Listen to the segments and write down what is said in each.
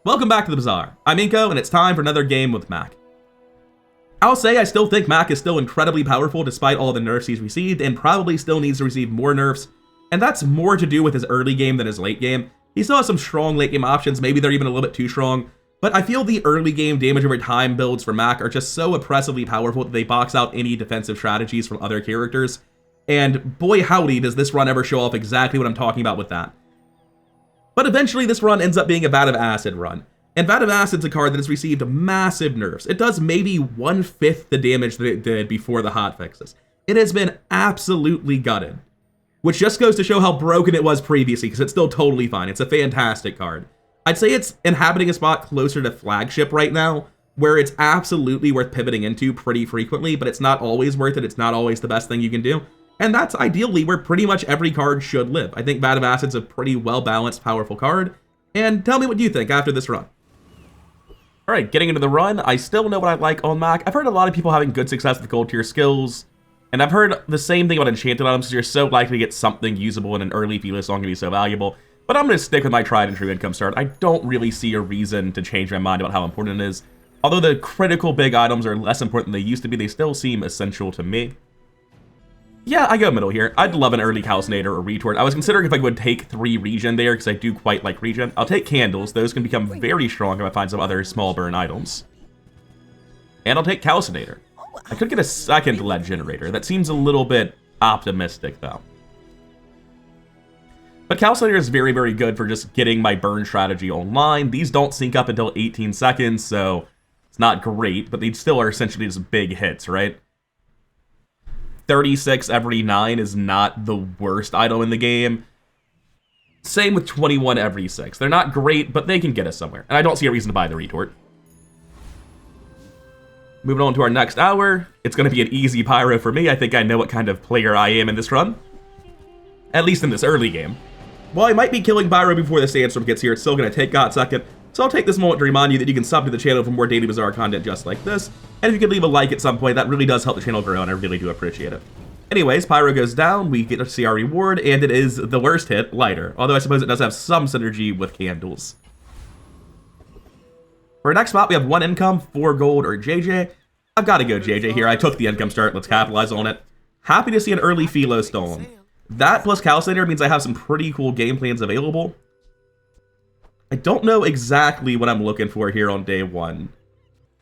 Welcome back to the Bazaar. I'm Inko, and it's time for another game with Mac. I'll say I still think Mac is still incredibly powerful despite all the nerfs he's received, and probably still needs to receive more nerfs, and that's more to do with his early game than his late game. He still has some strong late game options, maybe they're even a little bit too strong, but I feel the early game damage over time builds for Mac are just so oppressively powerful that they box out any defensive strategies from other characters, and boy howdy does this run ever show off exactly what I'm talking about with that. But eventually this run ends up being a Vat of Acid run. And Vat of Acid's a card that has received massive nerfs. It does maybe 1/5 the damage that it did before the hotfixes. It has been absolutely gutted. Which just goes to show how broken it was previously, because it's still totally fine. It's a fantastic card. I'd say it's inhabiting a spot closer to flagship right now, where it's absolutely worth pivoting into pretty frequently, but it's not always worth it. It's not always the best thing you can do. And that's ideally where pretty much every card should live. I think Vat of Acid's a pretty well-balanced, powerful card. And tell me what you think after this run. Alright, getting into the run, I still know what I like on Mac. I've heard a lot of people having good success with gold tier skills. And I've heard the same thing about enchanted items, because you're so likely to get something usable in an early Felis song to be so valuable. But I'm going to stick with my tried and true income start. I don't really see a reason to change my mind about how important it is. Although the critical big items are less important than they used to be, they still seem essential to me. Yeah, I go middle here. I'd love an early Calcinator or Retort. I was considering if I would take 3 regen there, because I do quite like regen. I'll take Candles. Those can become very strong if I find some other small burn items. And I'll take Calcinator. I could get a second lead generator. That seems a little bit optimistic, though. But Calcinator is very, very good for just getting my burn strategy online. These don't sync up until 18 seconds, so it's not great, but they still are essentially just big hits, right? 36 every 9 is not the worst item in the game. Same with 21 every 6. They're not great, but they can get us somewhere. And I don't see a reason to buy the Retort. Moving on to our next hour. It's going to be an easy pyro for me. I think I know what kind of player I am in this run. At least in this early game. While I might be killing pyro before the sandstorm gets here, it's still going to take a second. So I'll take this moment to remind you that you can sub to the channel for more daily Bazaar content just like this. And if you could leave a like at some point, that really does help the channel grow, and I really do appreciate it. Anyways, pyro goes down, we get to see our reward, and it is the worst hit, lighter. Although I suppose it does have some synergy with candles. For our next spot, we have 1 income, 4 gold, or JJ. I've got to go JJ here. I took the income start. Let's capitalize on it. Happy to see an early Philo stolen. That plus Calcinator means I have some pretty cool game plans available. I don't know exactly what I'm looking for here on day 1.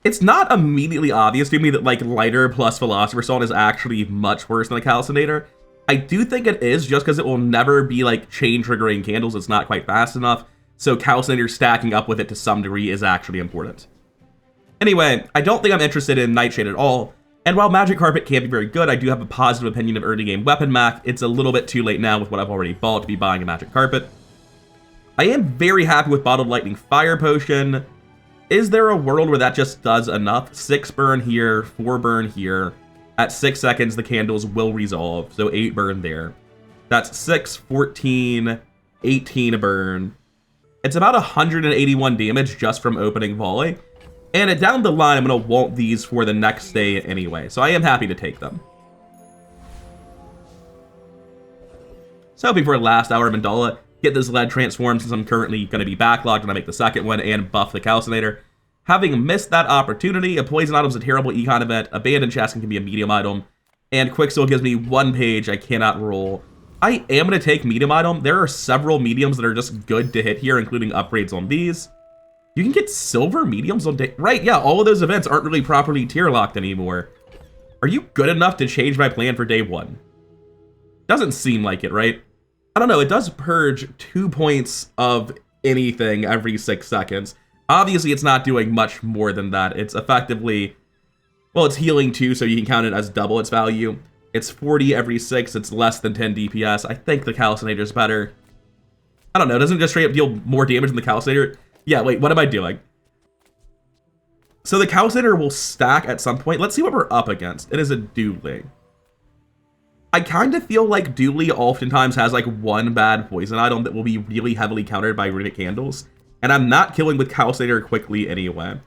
It's not immediately obvious to me that, like, lighter plus Philosopher's Stone is actually much worse than a Calcinator. I do think it is, just because it will never be, like, chain triggering candles. It's not quite fast enough. So Calcinator stacking up with it to some degree is actually important. Anyway, I don't think I'm interested in Nightshade at all. And while Magic Carpet can be very good, I do have a positive opinion of early game Weapon Mac. It's a little bit too late now with what I've already bought to be buying a Magic Carpet. I am very happy with Bottled Lightning Fire Potion. Is there a world where that just does enough? 6 burn here, 4 burn here. At 6 seconds, the candles will resolve, so 8 burn there. That's 6, 14, 18 burn. It's about 181 damage just from opening volley. And down the line, I'm going to want these for the next day anyway, so I am happy to take them. So before last hour of Mandala, get this lead transformed since I'm currently going to be backlogged when I make the second one and buff the Calcinator. Having missed that opportunity, a poison item is a terrible econ event, abandoned chasking can be a medium item, and Quicksil gives me 1 page I cannot roll. I am going to take medium item. There are several mediums that are just good to hit here, including upgrades on these. You can get silver mediums on day... Right, yeah, all of those events aren't really properly tier locked anymore. Are you good enough to change my plan for day 1? Doesn't seem like it, right? I don't know, it does purge 2 points of anything every 6 seconds. Obviously, it's not doing much more than that. It's effectively... Well, it's healing 2, so you can count it as double its value. It's 40 every 6, it's less than 10 DPS. I think the Calcinator's better. I don't know, doesn't it just straight up deal more damage than the Calcinator? Yeah, wait, what am I doing? So the Calcinator will stack at some point. Let's see what we're up against. It is a dueling. I kind of feel like Dooley oftentimes has like 1 bad poison item that will be really heavily countered by Runic Candles, and I'm not killing with Calcinator quickly anyway.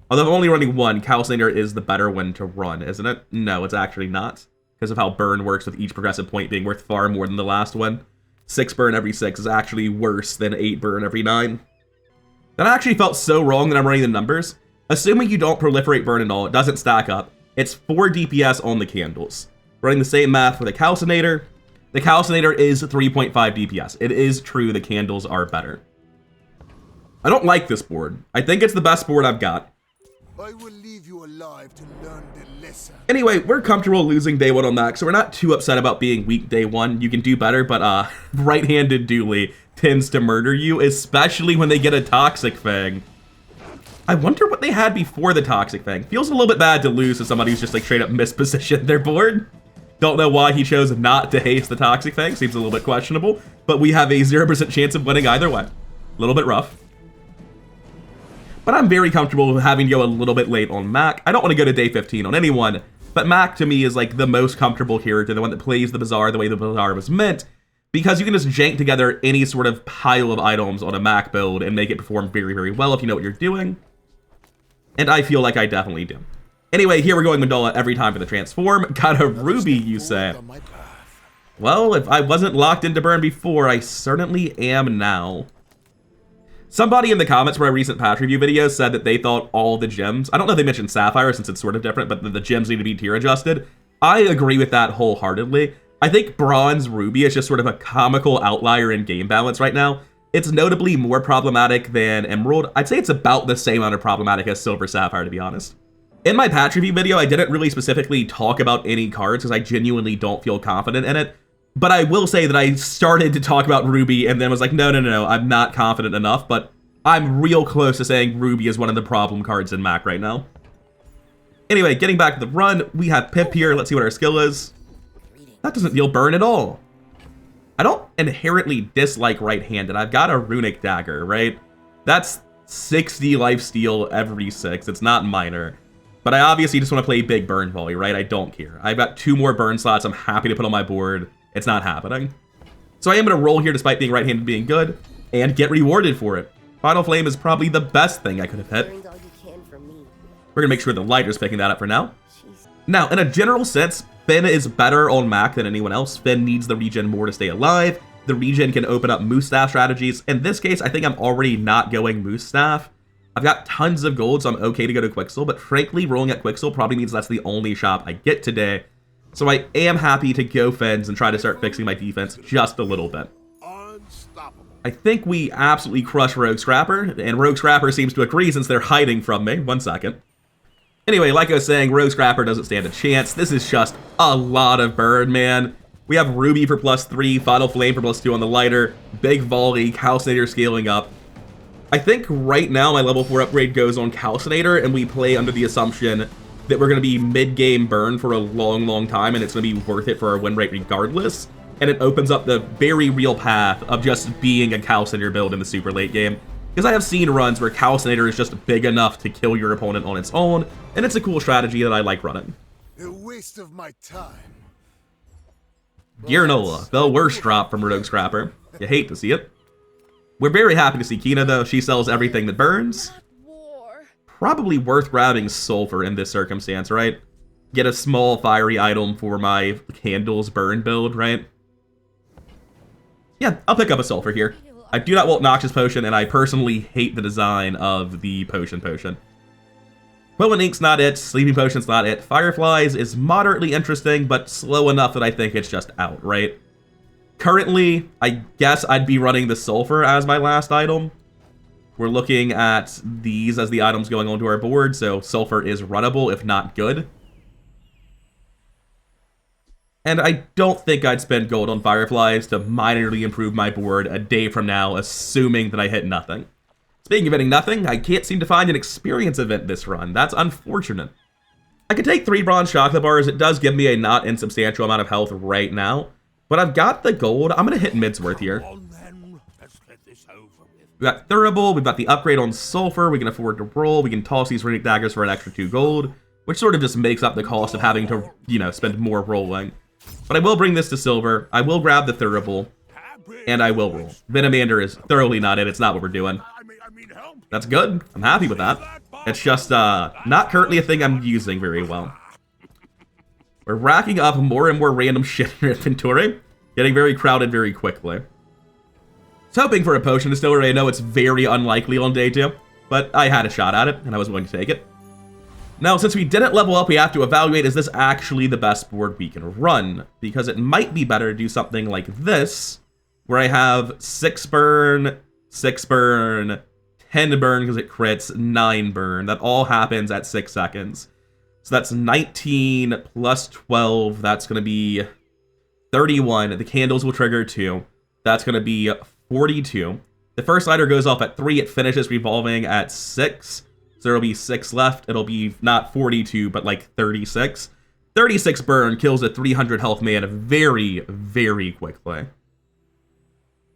Although I'm only running 1, Calcinator is the better one to run, isn't it? No, it's actually not, because of how burn works with each progressive point being worth far more than the last one. 6 burn every 6 is actually worse than 8 burn every 9. That actually felt so wrong that I'm running the numbers. Assuming you don't proliferate burn at all, it doesn't stack up. It's 4 DPS on the candles. Running the same math for the calcinator. The calcinator is 3.5 DPS. It is true the candles are better. I don't like this board. I think it's the best board I've got. I will leave you alive to learn the lesson. Anyway, we're comfortable losing day 1 on Mac, so we're not too upset about being weak day 1. You can do better, but right-handed Dooley tends to murder you, especially when they get a Toxic Fang. I wonder what they had before the Toxic Fang. Feels a little bit bad to lose to somebody who's just like straight up mispositioned their board. Don't know why he chose not to haste the Toxic Fang. Seems a little bit questionable, but we have a 0% chance of winning either way. A little bit rough. But I'm very comfortable with having to go a little bit late on Mac. I don't want to go to day 15 on anyone, but Mac to me is like the most comfortable character, the one that plays the Bazaar the way the Bazaar was meant, because you can just jank together any sort of pile of items on a Mac build and make it perform very, very well if you know what you're doing. And I feel like I definitely do. Anyway, here we're going Mandola every time for the transform. Got a Ruby, you say. Well, if I wasn't locked into burn before, I certainly am now. Somebody in the comments for my recent patch review video said that they thought all the gems, I don't know if they mentioned Sapphire since it's sort of different, but the gems need to be tier adjusted. I agree with that wholeheartedly. I think Bronze Ruby is just sort of a comical outlier in game balance right now. It's notably more problematic than Emerald. I'd say it's about the same amount of problematic as Silver Sapphire, to be honest. In my patch review video, I didn't really specifically talk about any cards because I genuinely don't feel confident in it. But I will say that I started to talk about Ruby and then was like, no, I'm not confident enough, but I'm real close to saying Ruby is one of the problem cards in Mac right now. Anyway, getting back to the run, we have Pip here. Let's see what our skill is. That doesn't deal burn at all. I don't inherently dislike right-handed. I've got a runic dagger, right? That's 60 lifesteal every 6. It's not minor. But I obviously just want to play big burn volley, right? I don't care. I've got 2 more burn slots I'm happy to put on my board. It's not happening. So I am going to roll here despite being right-handed being good and get rewarded for it. Final Flame is probably the best thing I could have hit. We're going to make sure the lighter's picking that up for now. Now, in a general sense, Finn is better on Mac than anyone else. Finn needs the regen more to stay alive. The regen can open up Moose Staff strategies. In this case, I think I'm already not going Moose Staff. I've got tons of gold, so I'm okay to go to Quixel, but frankly, rolling at Quixel probably means that's the only shop I get today. So I am happy to go Fins and try to start fixing my defense just a little bit. I think we absolutely crush Rogue Scrapper, and Rogue Scrapper seems to agree since they're hiding from me. 1 second. Anyway, like I was saying, Rogue Scrapper doesn't stand a chance. This is just a lot of burn, man. We have Ruby for +3, Final Flame for +2 on the lighter, Big Volley, Calcinator scaling up. I think right now my level 4 upgrade goes on Calcinator, and we play under the assumption that we're going to be mid-game burn for a long, long time, and it's going to be worth it for our win rate regardless. And it opens up the very real path of just being a Calcinator build in the super late game. Because I have seen runs where Calcinator is just big enough to kill your opponent on its own, and it's a cool strategy that I like running. A waste of my time. Gearnola, the worst drop from Rogue Scrapper. You hate to see it. We're very happy to see Kina, though. She sells everything that burns. Probably worth grabbing Sulfur in this circumstance, right? Get a small fiery item for my Candles burn build, right? Yeah, I'll pick up a Sulfur here. I do not want Noxious Potion, and I personally hate the design of the potion. Quillen Ink's not it, Sleeping Potion's not it. Fireflies is moderately interesting, but slow enough that I think it's just out, right? Currently, I guess I'd be running the Sulfur as my last item. We're looking at these as the items going onto our board, so Sulfur is runnable, if not good. And I don't think I'd spend gold on Fireflies to minorly improve my board a day from now, assuming that I hit nothing. Speaking of hitting nothing, I can't seem to find an experience event this run. That's unfortunate. I could take 3 bronze chocolate bars. It does give me a not insubstantial amount of health right now. But I've got the gold. I'm going to hit Midsworth here. We've got Thurible. We've got the upgrade on Sulfur. We can afford to roll. We can toss these Runic Daggers for an extra 2 gold, which sort of just makes up the cost of having to, spend more rolling. But I will bring this to silver. I will grab the Thurible, and I will roll. Venomander is thoroughly not it. It's not what we're doing. That's good. I'm happy with that. It's just not currently a thing I'm using very well. We're racking up more and more random shit in your inventory, getting very crowded very quickly. was hoping for a potion distillery. I know it's very unlikely on day 2, but I had a shot at it, and I was willing to take it. Now, since we didn't level up, we have to evaluate, is this actually the best board we can run? Because it might be better to do something like this, where I have 6 burn, 6 burn, 10 burn because it crits, 9 burn. That all happens at 6 seconds. So that's 19 plus 12. That's going to be 31. The candles will trigger 2. That's going to be 42. The first lighter goes off at 3. It finishes revolving at 6. So there'll be 6 left. It'll be not 42, but like 36. 36 burn kills a 300 health man very, very quickly.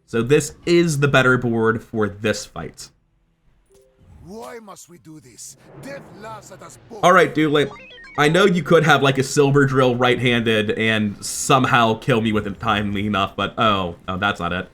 So this is the better board for this fight. Why must we do this? Death laughs at us both. Alright, Dooley. I know you could have like a silver drill right-handed and somehow kill me with it timely enough, but oh, that's not it.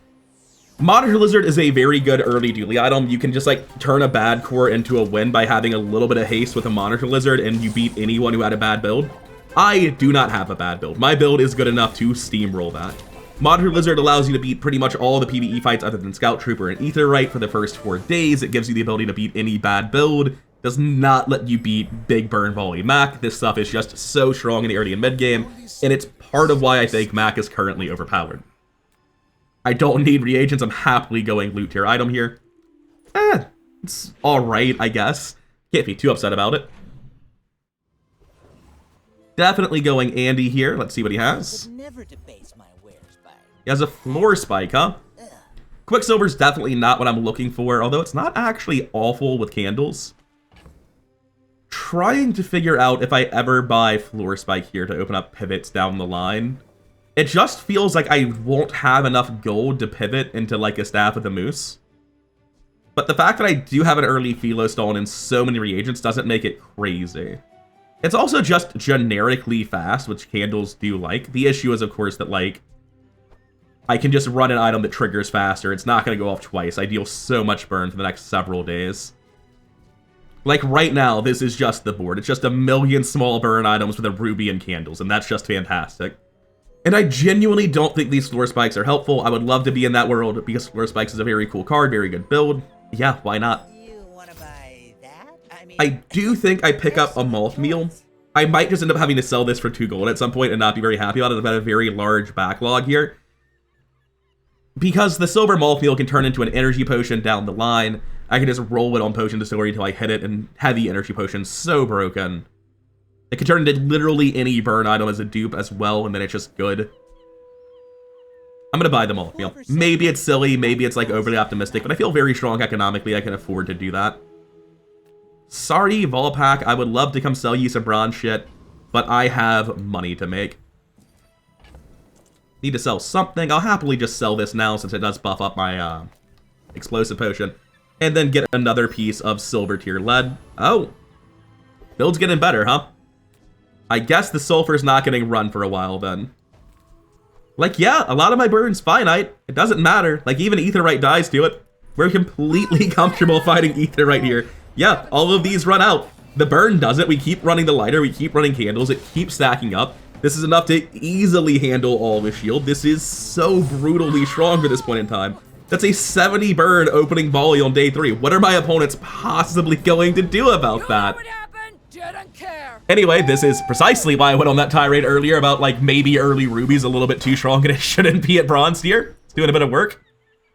Monitor Lizard is a very good early Dooley item. You can just like turn a bad core into a win by having a little bit of haste with a Monitor Lizard and you beat anyone who had a bad build. I do not have a bad build. My build is good enough to steamroll that. Monitor Lizard allows you to beat pretty much all the PvE fights other than Scout Trooper and Aetherite for the first 4 days. It gives you the ability to beat any bad build. Does not let you beat Big Burn Volley Mac. This stuff is just so strong in the early and mid game, and it's part of why I think Mac is currently overpowered. I don't need reagents. I'm happily going loot tier item here. It's alright, I guess. Can't be too upset about it. Definitely going Andy here. Let's see what he has. He has a floor spike, huh? Quicksilver's definitely not what I'm looking for, although it's not actually awful with candles. Trying to figure out if I ever buy floor spike here to open up pivots down the line. It just feels like I won't have enough gold to pivot into like a Staff of the Moose. But the fact that I do have an early Philo Stone and so many reagents doesn't make it crazy. It's also just generically fast, which candles do like. The issue is, of course, that like I can just run an item that triggers faster. It's not going to go off twice. I deal so much burn for the next several days. Like right now, this is just the board. It's just a million small burn items with a ruby and candles, and that's just fantastic. And I genuinely don't think these floor spikes are helpful. I would love to be in that world because floor spikes is a very cool card, very good build. Yeah, why not? You wanna buy that? I do think I pick up a malt meal. I might just end up having to sell this for 2 gold at some point and not be very happy about it. I've got a very large backlog here. Because the silver malt meal can turn into an energy potion down the line. I can just roll it on potion distillery until I hit it, and heavy energy potion's so broken. It can turn into literally any burn item as a dupe as well, and then it's just good. I'm gonna buy the malt meal. Maybe it's silly, maybe it's like overly optimistic, but I feel very strong economically. I can afford to do that. Sorry, Volpack, I would love to come sell you some bronze shit, but I have money to make. Need to sell something. I'll happily just sell this now since it does buff up my explosive potion. And then get another piece of silver tier lead. Oh. Build's getting better, huh? I guess the sulfur's not getting run for a while then. Like, yeah, a lot of my burn's finite. It doesn't matter. Like, even Aetherite dies to it. We're completely comfortable fighting Aetherite here. Yeah, all of these run out. The burn does it. We keep running the lighter. We keep running candles. It keeps stacking up. This is enough to easily handle all with shield. This is so brutally strong for this point in time. That's a 70 burn opening volley on day 3. What are my opponents possibly going to do about that? Anyway, this is precisely why I went on that tirade earlier about like maybe early ruby's a little bit too strong and it shouldn't be at bronze tier. It's doing a bit of work.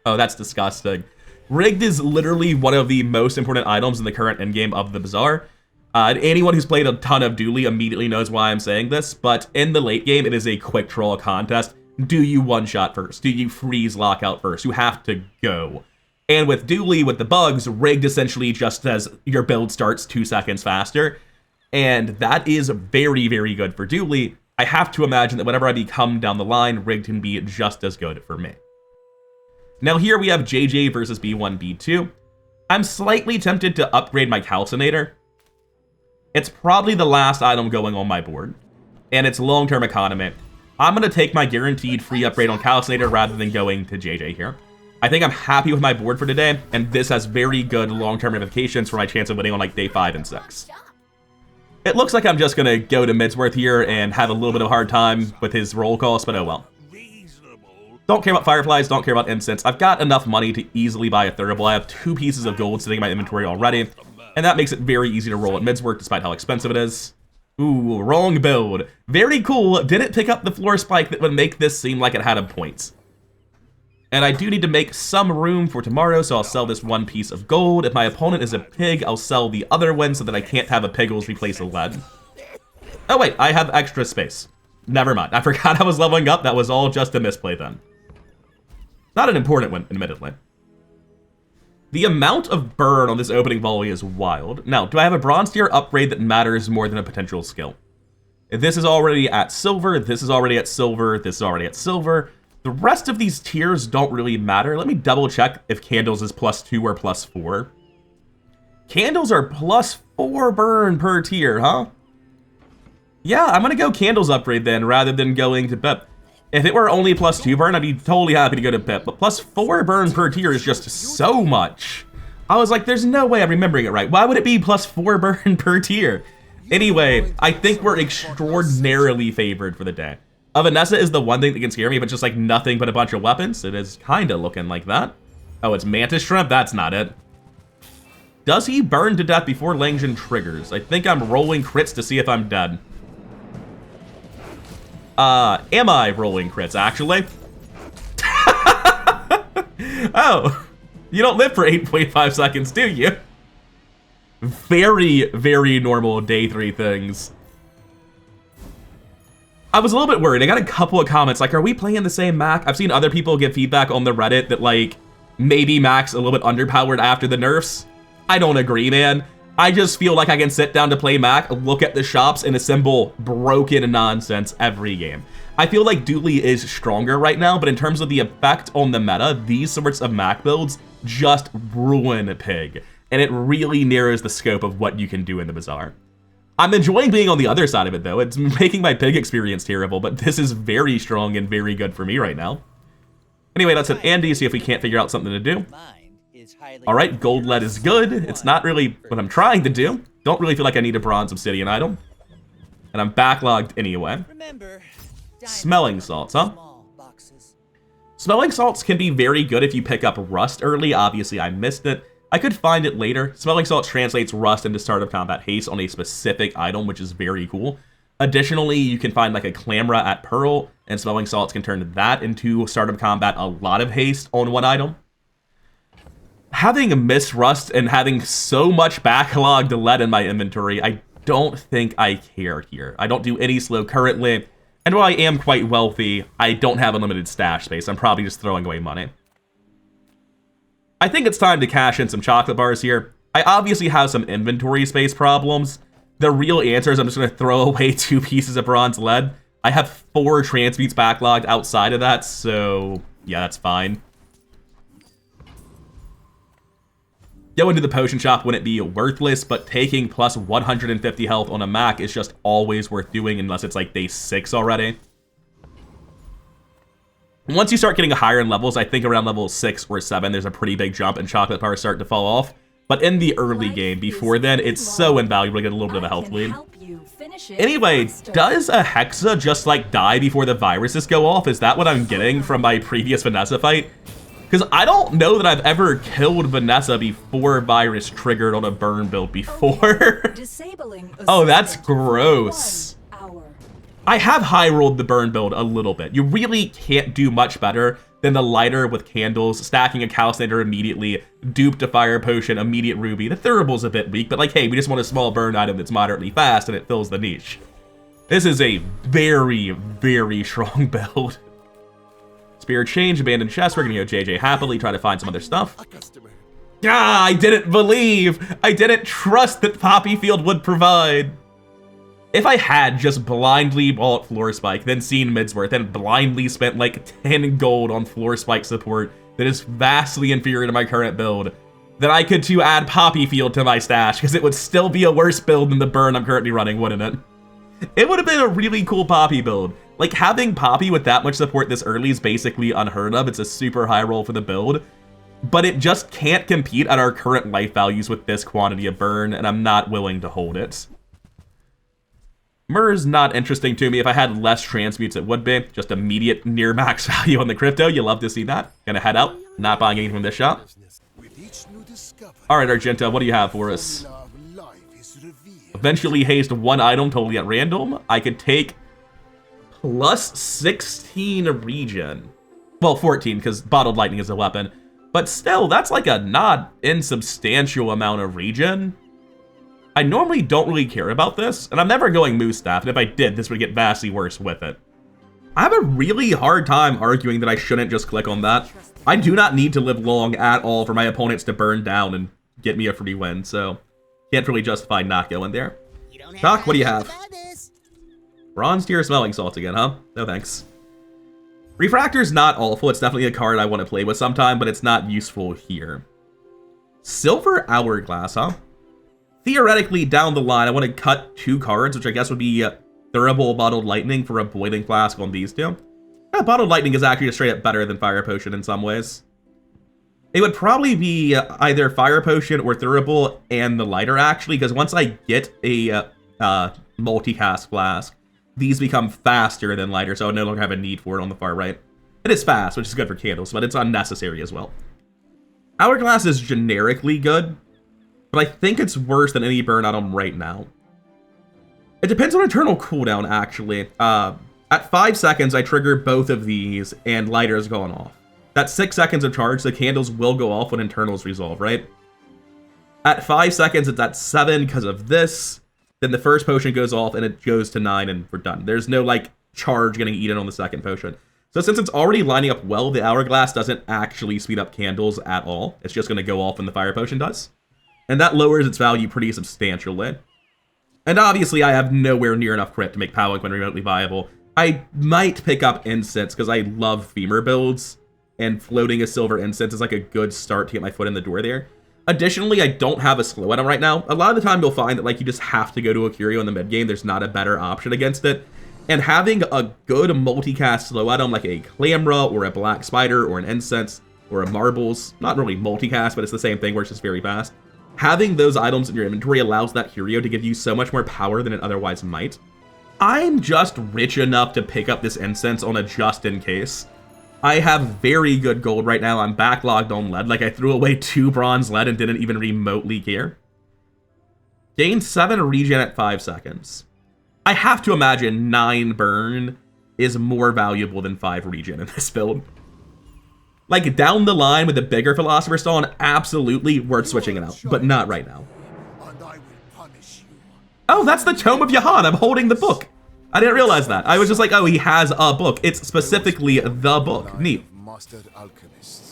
Oh, that's disgusting. Rigged is literally one of the most important items in the current endgame of the Bazaar. Anyone who's played a ton of Dooley immediately knows why I'm saying this, but in the late game, it is a quick draw contest. Do you one-shot first? Do you freeze lockout first? You have to go. And with Dooley, with the bugs, Rigged essentially just says your build starts 2 seconds faster. And that is very, very good for Dooley. I have to imagine that whenever I become down the line, Rigged can be just as good for me. Now here we have JJ versus B1, B2. I'm slightly tempted to upgrade my Calcinator. It's probably the last item going on my board, and it's long-term economy. I'm going to take my guaranteed free upgrade on Calcinator rather than going to JJ here. I think I'm happy with my board for today, and this has very good long-term ramifications for my chance of winning on like day 5 and 6. It looks like I'm just going to go to Midsworth here and have a little bit of a hard time with his roll cost, but oh well. Reasonable. Don't care about Fireflies, don't care about Incense. I've got enough money to easily buy a Thurible. I have 2 pieces of gold sitting in my inventory already, and that makes it very easy to roll at Midswork despite how expensive it is. Ooh, wrong build. Very cool. Didn't pick up the floor spike that would make this seem like it had a point. And I do need to make some room for tomorrow, so I'll sell this 1 piece of gold. If my opponent is a pig, I'll sell the other one so that I can't have a Piggles replace a lead. Oh wait, I have extra space. Never mind. I forgot I was leveling up. That was all just a misplay then. Not an important one, admittedly. The amount of burn on this opening volley is wild. Now, do I have a bronze tier upgrade that matters more than a potential skill? This is already at silver, this is already at silver, this is already at silver. The rest of these tiers don't really matter. Let me double check if Candles is +2 or +4. Candles are +4 burn per tier, huh? Yeah, I'm gonna go Candles upgrade then, rather than going to Pip. If it were only +2 burn, I'd be totally happy to go to Pip, but +4 burn per tier is just so much. I was like, there's no way I'm remembering it right. Why would it be +4 burn per tier? Anyway, I think we're extraordinarily favored for the day. A Vanessa is the one thing that can scare me, but just like nothing but a bunch of weapons. It is kind of looking like that. Oh, it's Mantis Shrimp? That's not it. Does he burn to death before Langjin triggers? I think I'm rolling crits to see if I'm dead. Am I rolling crits, actually? Oh, you don't live for 8.5 seconds, do you? Very, very normal day 3 things. I was a little bit worried. I got a couple of comments like, are we playing the same Mac? I've seen other people give feedback on the Reddit that like, maybe Mac's a little bit underpowered after the nerfs. I don't agree, man. I just feel like I can sit down to play Mac, look at the shops, and assemble broken nonsense every game. I feel like Dooley is stronger right now, but in terms of the effect on the meta, these sorts of Mac builds just ruin Pig. And it really narrows the scope of what you can do in the Bazaar. I'm enjoying being on the other side of it, though. It's making my Pig experience terrible, but this is very strong and very good for me right now. Anyway, let's hit Andy, see if we can't figure out something to do. Alright, gold lead is good. It's not really what I'm trying to do. Don't really feel like I need a bronze obsidian item. And I'm backlogged anyway. Smelling salts, huh? Smelling salts can be very good if you pick up rust early. Obviously, I missed it. I could find it later. Smelling salts translates rust into start of combat haste on a specific item, which is very cool. Additionally, you can find like a Clamra at Pearl, and smelling salts can turn that into start of combat a lot of haste on one item. Having missed rust and having so much backlogged lead in my inventory, I don't think I care here. I don't do any slow currently, and while I am quite wealthy, I don't have unlimited stash space. I'm probably just throwing away money. I think it's time to cash in some chocolate bars here. I obviously have some inventory space problems. The real answer is I'm just going to throw away 2 pieces of bronze lead. I have 4 transmutes backlogged outside of that, so yeah, that's fine. Go into the potion shop wouldn't be worthless, but taking plus 150 health on a Mac is just always worth doing unless it's like day 6 already. Once you start getting higher in levels, I think around level 6 or 7, there's a pretty big jump and chocolate bars start to fall off. But in the early game, before then, it's so invaluable to get a little bit of a health lead. Anyway, does a Hexa just like die before the viruses go off? Is that what I'm getting from my previous Vanessa fight? Because I don't know that I've ever killed Vanessa before virus triggered on a burn build before. Oh, that's gross. I have high rolled the burn build a little bit. You really can't do much better than the lighter with candles, stacking a calcinator immediately, dupe to fire potion, immediate ruby. The Thurible's a bit weak, but like, hey, we just want a small burn item that's moderately fast and it fills the niche. This is a very, very strong build. Spirit change, abandoned chest. We're gonna go JJ happily, try to find some other stuff. Ah, I didn't believe. I didn't trust that Poppyfield would provide. If I had just blindly bought Floor Spike, then seen Midsworth, and blindly spent like 10 gold on Floor Spike support that is vastly inferior to my current build, then I could too add Poppyfield to my stash, because it would still be a worse build than the burn I'm currently running, wouldn't it? It would have been a really cool Poppy build. Like, having Poppy with that much support this early is basically unheard of. It's a super high roll for the build, but it just can't compete at our current life values with this quantity of burn, and I'm not willing to hold it. Myr's not interesting to me. If I had less transmutes, it would be. Just immediate near max value on the crypto. You love to see that. Gonna head out. Not buying anything from this shop. Alright, Argenta, what do you have for us? Eventually haste one item totally at random. I could take plus 16 regen. Well, 14, because bottled lightning is a weapon. But still, that's like a not insubstantial amount of regen. I normally don't really care about this, and I'm never going Moose Staff, and if I did, this would get vastly worse with it. I have a really hard time arguing that I shouldn't just click on that. I do not need to live long at all for my opponents to burn down and get me a free win, so can't really justify not going there. Doc, what do you have? Bronze tier smelling salts again, huh? No thanks. Refractor's not awful. It's definitely a card I want to play with sometime, but it's not useful here. Silver Hourglass, huh? Theoretically, down the line, I want to cut 2 cards, which I guess would be Durable Bottled Lightning for a Boiling Flask on these two. Bottled Lightning is actually straight up better than Fire Potion in some ways. It would probably be either Fire Potion or Durable and the lighter, actually, because once I get a multicast flask, these become faster than lighter, so I no longer have a need for it on the far right. It is fast, which is good for candles, but it's unnecessary as well. Hourglass is generically good, but I think it's worse than any burn item right now. It depends on internal cooldown, actually. At 5 seconds, I trigger both of these, and lighter's going off. That's 6 seconds of charge, so candles will go off when internals resolve, right? At 5 seconds, it's at 7 because of this. Then the first potion goes off, and it goes to 9, and we're done. There's no, like, charge getting eaten on the second potion. So since it's already lining up well, the Hourglass doesn't actually speed up candles at all. It's just going to go off when the Fire Potion does. And that lowers its value pretty substantially. And obviously, I have nowhere near enough crit to make Palanquin remotely viable. I might pick up Incense, because I love Femur builds, and floating a Silver Incense is like a good start to get my foot in the door there. Additionally, I don't have a slow item right now. A lot of the time, you'll find that like you just have to go to a Curio in the mid game. There's not a better option against it. And having a good multicast slow item like a Clamra or a Black Spider or an Incense or a Marbles, not really multicast, but it's the same thing where it's just very fast. Having those items in your inventory allows that Curio to give you so much more power than it otherwise might. I'm just rich enough to pick up this Incense on a just in case. I have very good gold right now. I'm backlogged on lead. Like, I threw away 2 bronze lead and didn't even remotely care. Gain 7 regen at 5 seconds. I have to imagine 9 burn is more valuable than 5 regen in this build. Like, down the line with a bigger Philosopher's Stone, absolutely worth switching it out, but not right now. Oh, that's the Tome of Yahan. I'm holding the book. I didn't realize that. I was just like, oh, he has a book. It's specifically the book. Neat.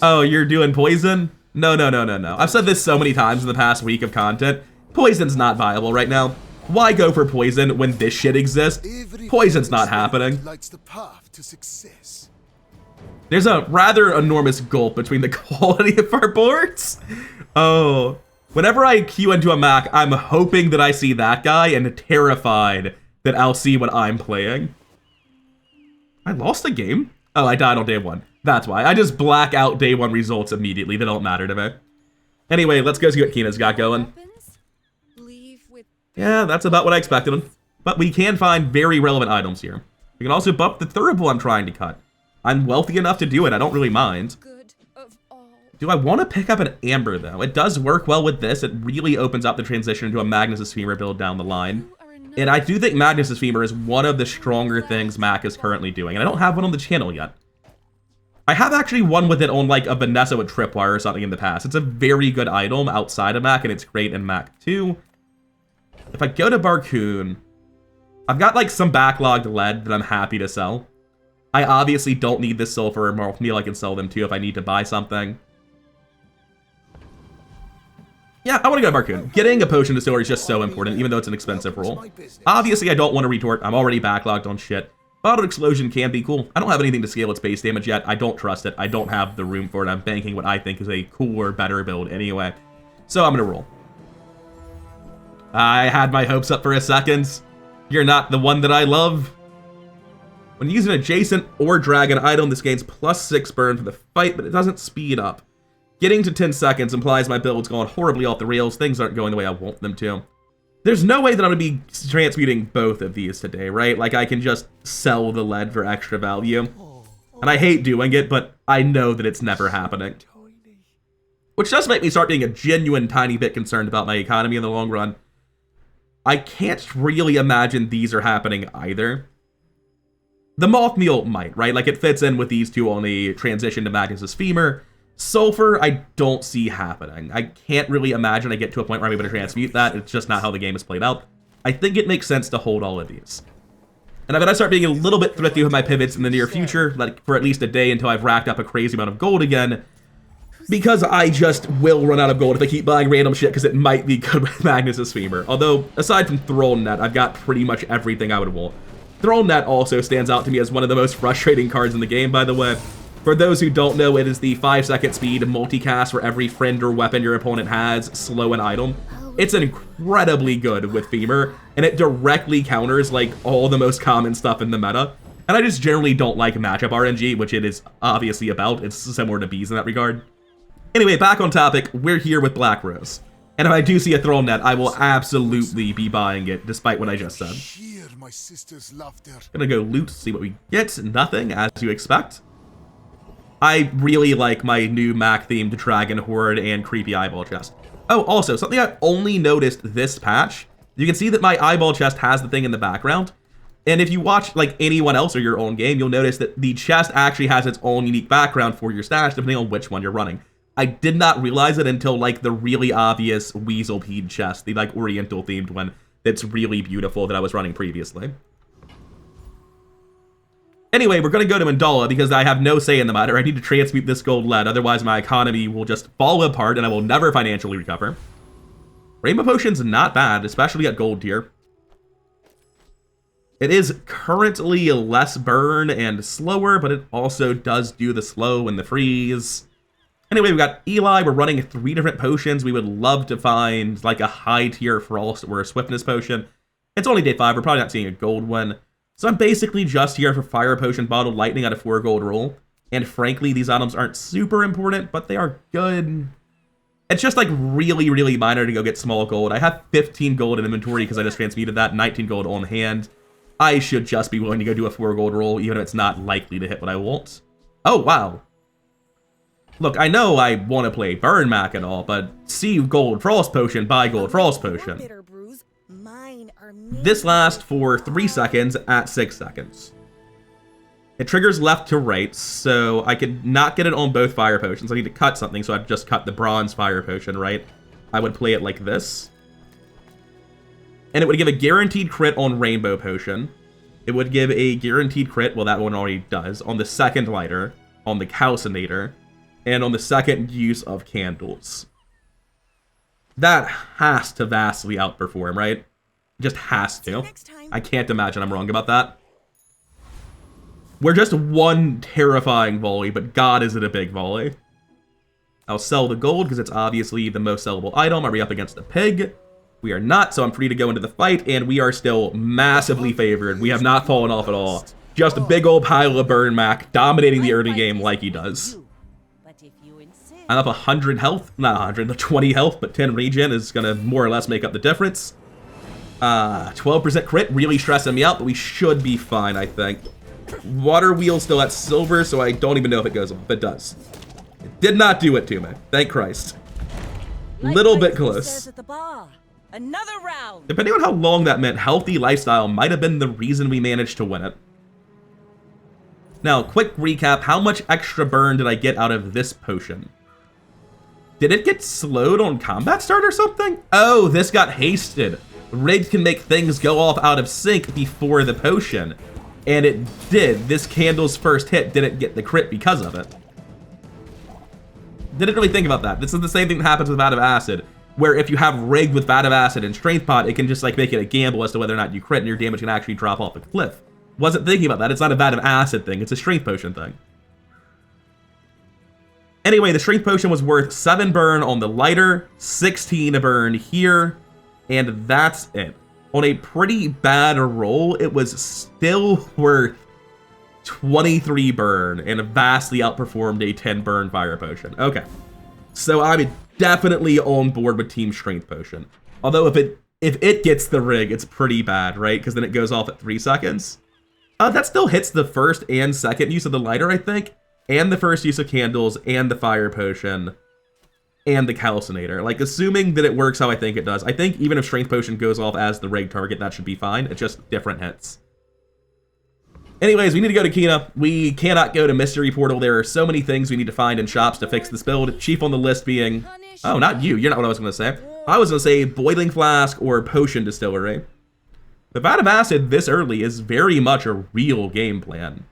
Oh, you're doing poison? No. I've said this so many times in the past week of content. Poison's not viable right now. Why go for poison when this shit exists? Poison's not happening. There's a rather enormous gulf between the quality of our boards. Oh. Whenever I queue into a Mac, I'm hoping that I see that guy and terrified that I'll see what I'm playing. I lost a game? Oh, I died on day 1. That's why. I just black out day 1 results immediately. They don't matter to me. Anyway, let's go see what Keena's got going. Yeah, that's about what I expected. But we can find very relevant items here. We can also buff the Thurible I'm trying to cut. I'm wealthy enough to do it. I don't really mind. Do I want to pick up an Amber, though? It does work well with this. It really opens up the transition into a Magnus' Femur build down the line. And I do think Magnus' Femur is one of the stronger things Mac is currently doing. And I don't have one on the channel yet. I have actually one with it on like a Vanessa with Tripwire or something in the past. It's a very good item outside of Mac, and it's great in Mac too. If I go to Barcoon, I've got like some backlogged lead that I'm happy to sell. I obviously don't need this sulfur or Marl Meal. I can sell them too if I need to buy something. Yeah, I want to go to Barcoon. Getting a potion distillery is just so important, even though it's an expensive roll. Obviously, I don't want to retort. I'm already backlogged on shit. Bottled Explosion can be cool. I don't have anything to scale its base damage yet. I don't trust it. I don't have the room for it. I'm banking what I think is a cooler, better build anyway. So I'm going to roll. I had my hopes up for a second. You're not the one that I love. When using adjacent or dragon item, this gains +6 burn for the fight, but it doesn't speed up. Getting to 10 seconds implies my build's going horribly off the rails. Things aren't going the way I want them to. There's no way that I'm going to be transmuting both of these today, right? Like, I can just sell the lead for extra value. And I hate doing it, but I know that it's never happening. Which does make me start being a genuine tiny bit concerned about my economy in the long run. I can't really imagine these are happening either. The moth meal might, right? Like, it fits in with these two on a transition to Magnus's femur. Sulfur, I don't see happening. I can't really imagine I get to a point where I'm able to transmute that. It's just not how the game is played out. I think it makes sense to hold all of these. And I'm going to start being a little bit thrifty with my pivots in the near future, like for at least a day until I've racked up a crazy amount of gold again. Because I just will run out of gold if I keep buying random shit, because it might be good with Magnus's femur. Although, aside from Throne Net, I've got pretty much everything I would want. Throne Net also stands out to me as one of the most frustrating cards in the game, by the way. For those who don't know, it is the 5-second speed multicast for every friend or weapon your opponent has, slow and item. It's incredibly good with Femur, and it directly counters, like, all the most common stuff in the meta. And I just generally don't like matchup RNG, which it is obviously about. It's similar to Bees in that regard. Anyway, back on topic, we're here with Black Rose. And if I do see a Throne Net, I will absolutely be buying it, despite what I just said. Gonna go loot, see what we get. Nothing, as you expect. I really like my new Mac-themed Dragon Horde and Creepy Eyeball Chest. Oh, also, something I only noticed this patch. You can see that my Eyeball Chest has the thing in the background. And if you watch, like, anyone else or your own game, you'll notice that the chest actually has its own unique background for your stash, depending on which one you're running. I did not realize it until, like, the really obvious Weaselpede chest, the, like, Oriental-themed one that's really beautiful that I was running previously. Anyway, we're going to go to Mandala because I have no say in the matter. I need to transmute this gold lead, otherwise my economy will just fall apart and I will never financially recover. Rainbow Potion's not bad, especially at gold tier. It is currently less burn and slower, but it also does do the slow and the freeze. Anyway, we got Eli. We're running 3 different potions. We would love to find, like, a high-tier Frost or a Swiftness potion. It's only day 5. We're probably not seeing a gold one. So I'm basically just here for Fire Potion, Bottled Lightning at a 4 gold roll. And frankly, these items aren't super important, but they are good. It's just, like, really, really minor to go get small gold. I have 15 gold in inventory because I just transmuted that, 19 gold on hand. I should just be willing to go do a 4 gold roll, even if it's not likely to hit what I want. Oh, wow. Look, I know I want to play Burn Mac and all, but see Gold Frost Potion, buy Gold Frost Potion. This lasts for 3 seconds at 6 seconds. It triggers left to right, so I could not get it on both Fire Potions. I need to cut something, so I'd just cut the Bronze Fire Potion, right? I would play it like this. And it would give a guaranteed crit on Rainbow Potion. It would give a guaranteed crit, well, that one already does, on the second lighter, on the Calcinator, and on the second use of candles. That has to vastly outperform, right? Just has to. I can't imagine I'm wrong about that. We're just one terrifying volley, but God, is it a big volley. I'll sell the gold because it's obviously the most sellable item. Are we up against a pig? We are not, so I'm free to go into the fight, and we are still massively favored. We have not fallen off at all. Just a big old pile of Burn Mac dominating the early game like he does. I'm up 100 health, not 100, 20 health, but 10 regen is going to more or less make up the difference. 12% crit, really stressing me out, but we should be fine, I think. Water wheel still at silver, so I don't even know if it goes off. It does. It did not do it to me, thank Christ. Little bit close. Another round. Depending on how long that meant, healthy lifestyle might have been the reason we managed to win it. Now, quick recap, how much extra burn did I get out of this potion? Did it get slowed on combat start or something? Oh, this got hasted. Rigged can make things go off out of sync before the potion. And it did. This candle's first hit didn't get the crit because of it. Didn't really think about that. This is the same thing that happens with Vat of Acid, where if you have rigged with Vat of Acid and Strength Pot, it can just like make it a gamble as to whether or not you crit and your damage can actually drop off a cliff. Wasn't thinking about that. It's not a Vat of Acid thing. It's a Strength Potion thing. Anyway, the Strength Potion was worth 7 burn on the lighter, 16 burn here, and that's it. On a pretty bad roll, it was still worth 23 burn and vastly outperformed a 10 burn Fire Potion. Okay, so I'm definitely on board with Team Strength Potion. Although if it If it gets the rig, it's pretty bad, right? Because then it goes off at 3 seconds. That still hits the first and second use of the lighter, I think, and the first use of candles, and the fire potion, and the calcinator. Like, assuming that it works how I think it does. I think even if strength potion goes off as the rig target, that should be fine. It's just different hits. Anyways, we need to go to Kina. We cannot go to Mystery Portal. There are so many things we need to find in shops to fix this build. Chief on the list being... Oh, not you. You're not what I was going to say. I was going to say Boiling Flask or Potion Distillery. The Vat of Acid this early is very much a real game plan.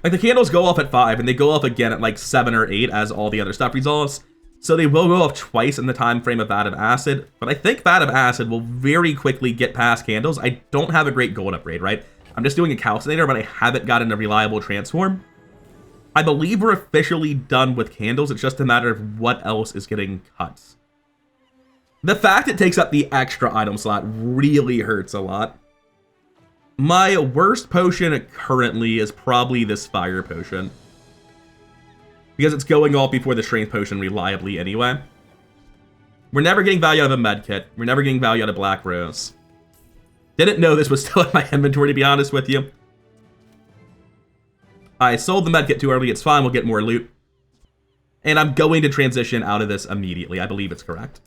Like, the candles go off at 5, and they go off again at like 7 or 8 as all the other stuff resolves. So they will go off twice in the time frame of Vat of Acid, but I think Vat of Acid will very quickly get past candles. I don't have a great gold upgrade, right? I'm just doing a calcinator, but I haven't gotten a reliable transform. I believe we're officially done with candles. It's just a matter of what else is getting cut. The fact it takes up the extra item slot really hurts a lot. My worst potion currently is probably this fire potion, because it's going off before the strength potion reliably anyway. We're never getting value out of a med kit. We're never getting value out of Black Rose. Didn't know this was still in my inventory, to be honest with you. I sold the med kit too early. It's fine. We'll get more loot. And I'm going to transition out of this immediately. I believe it's correct.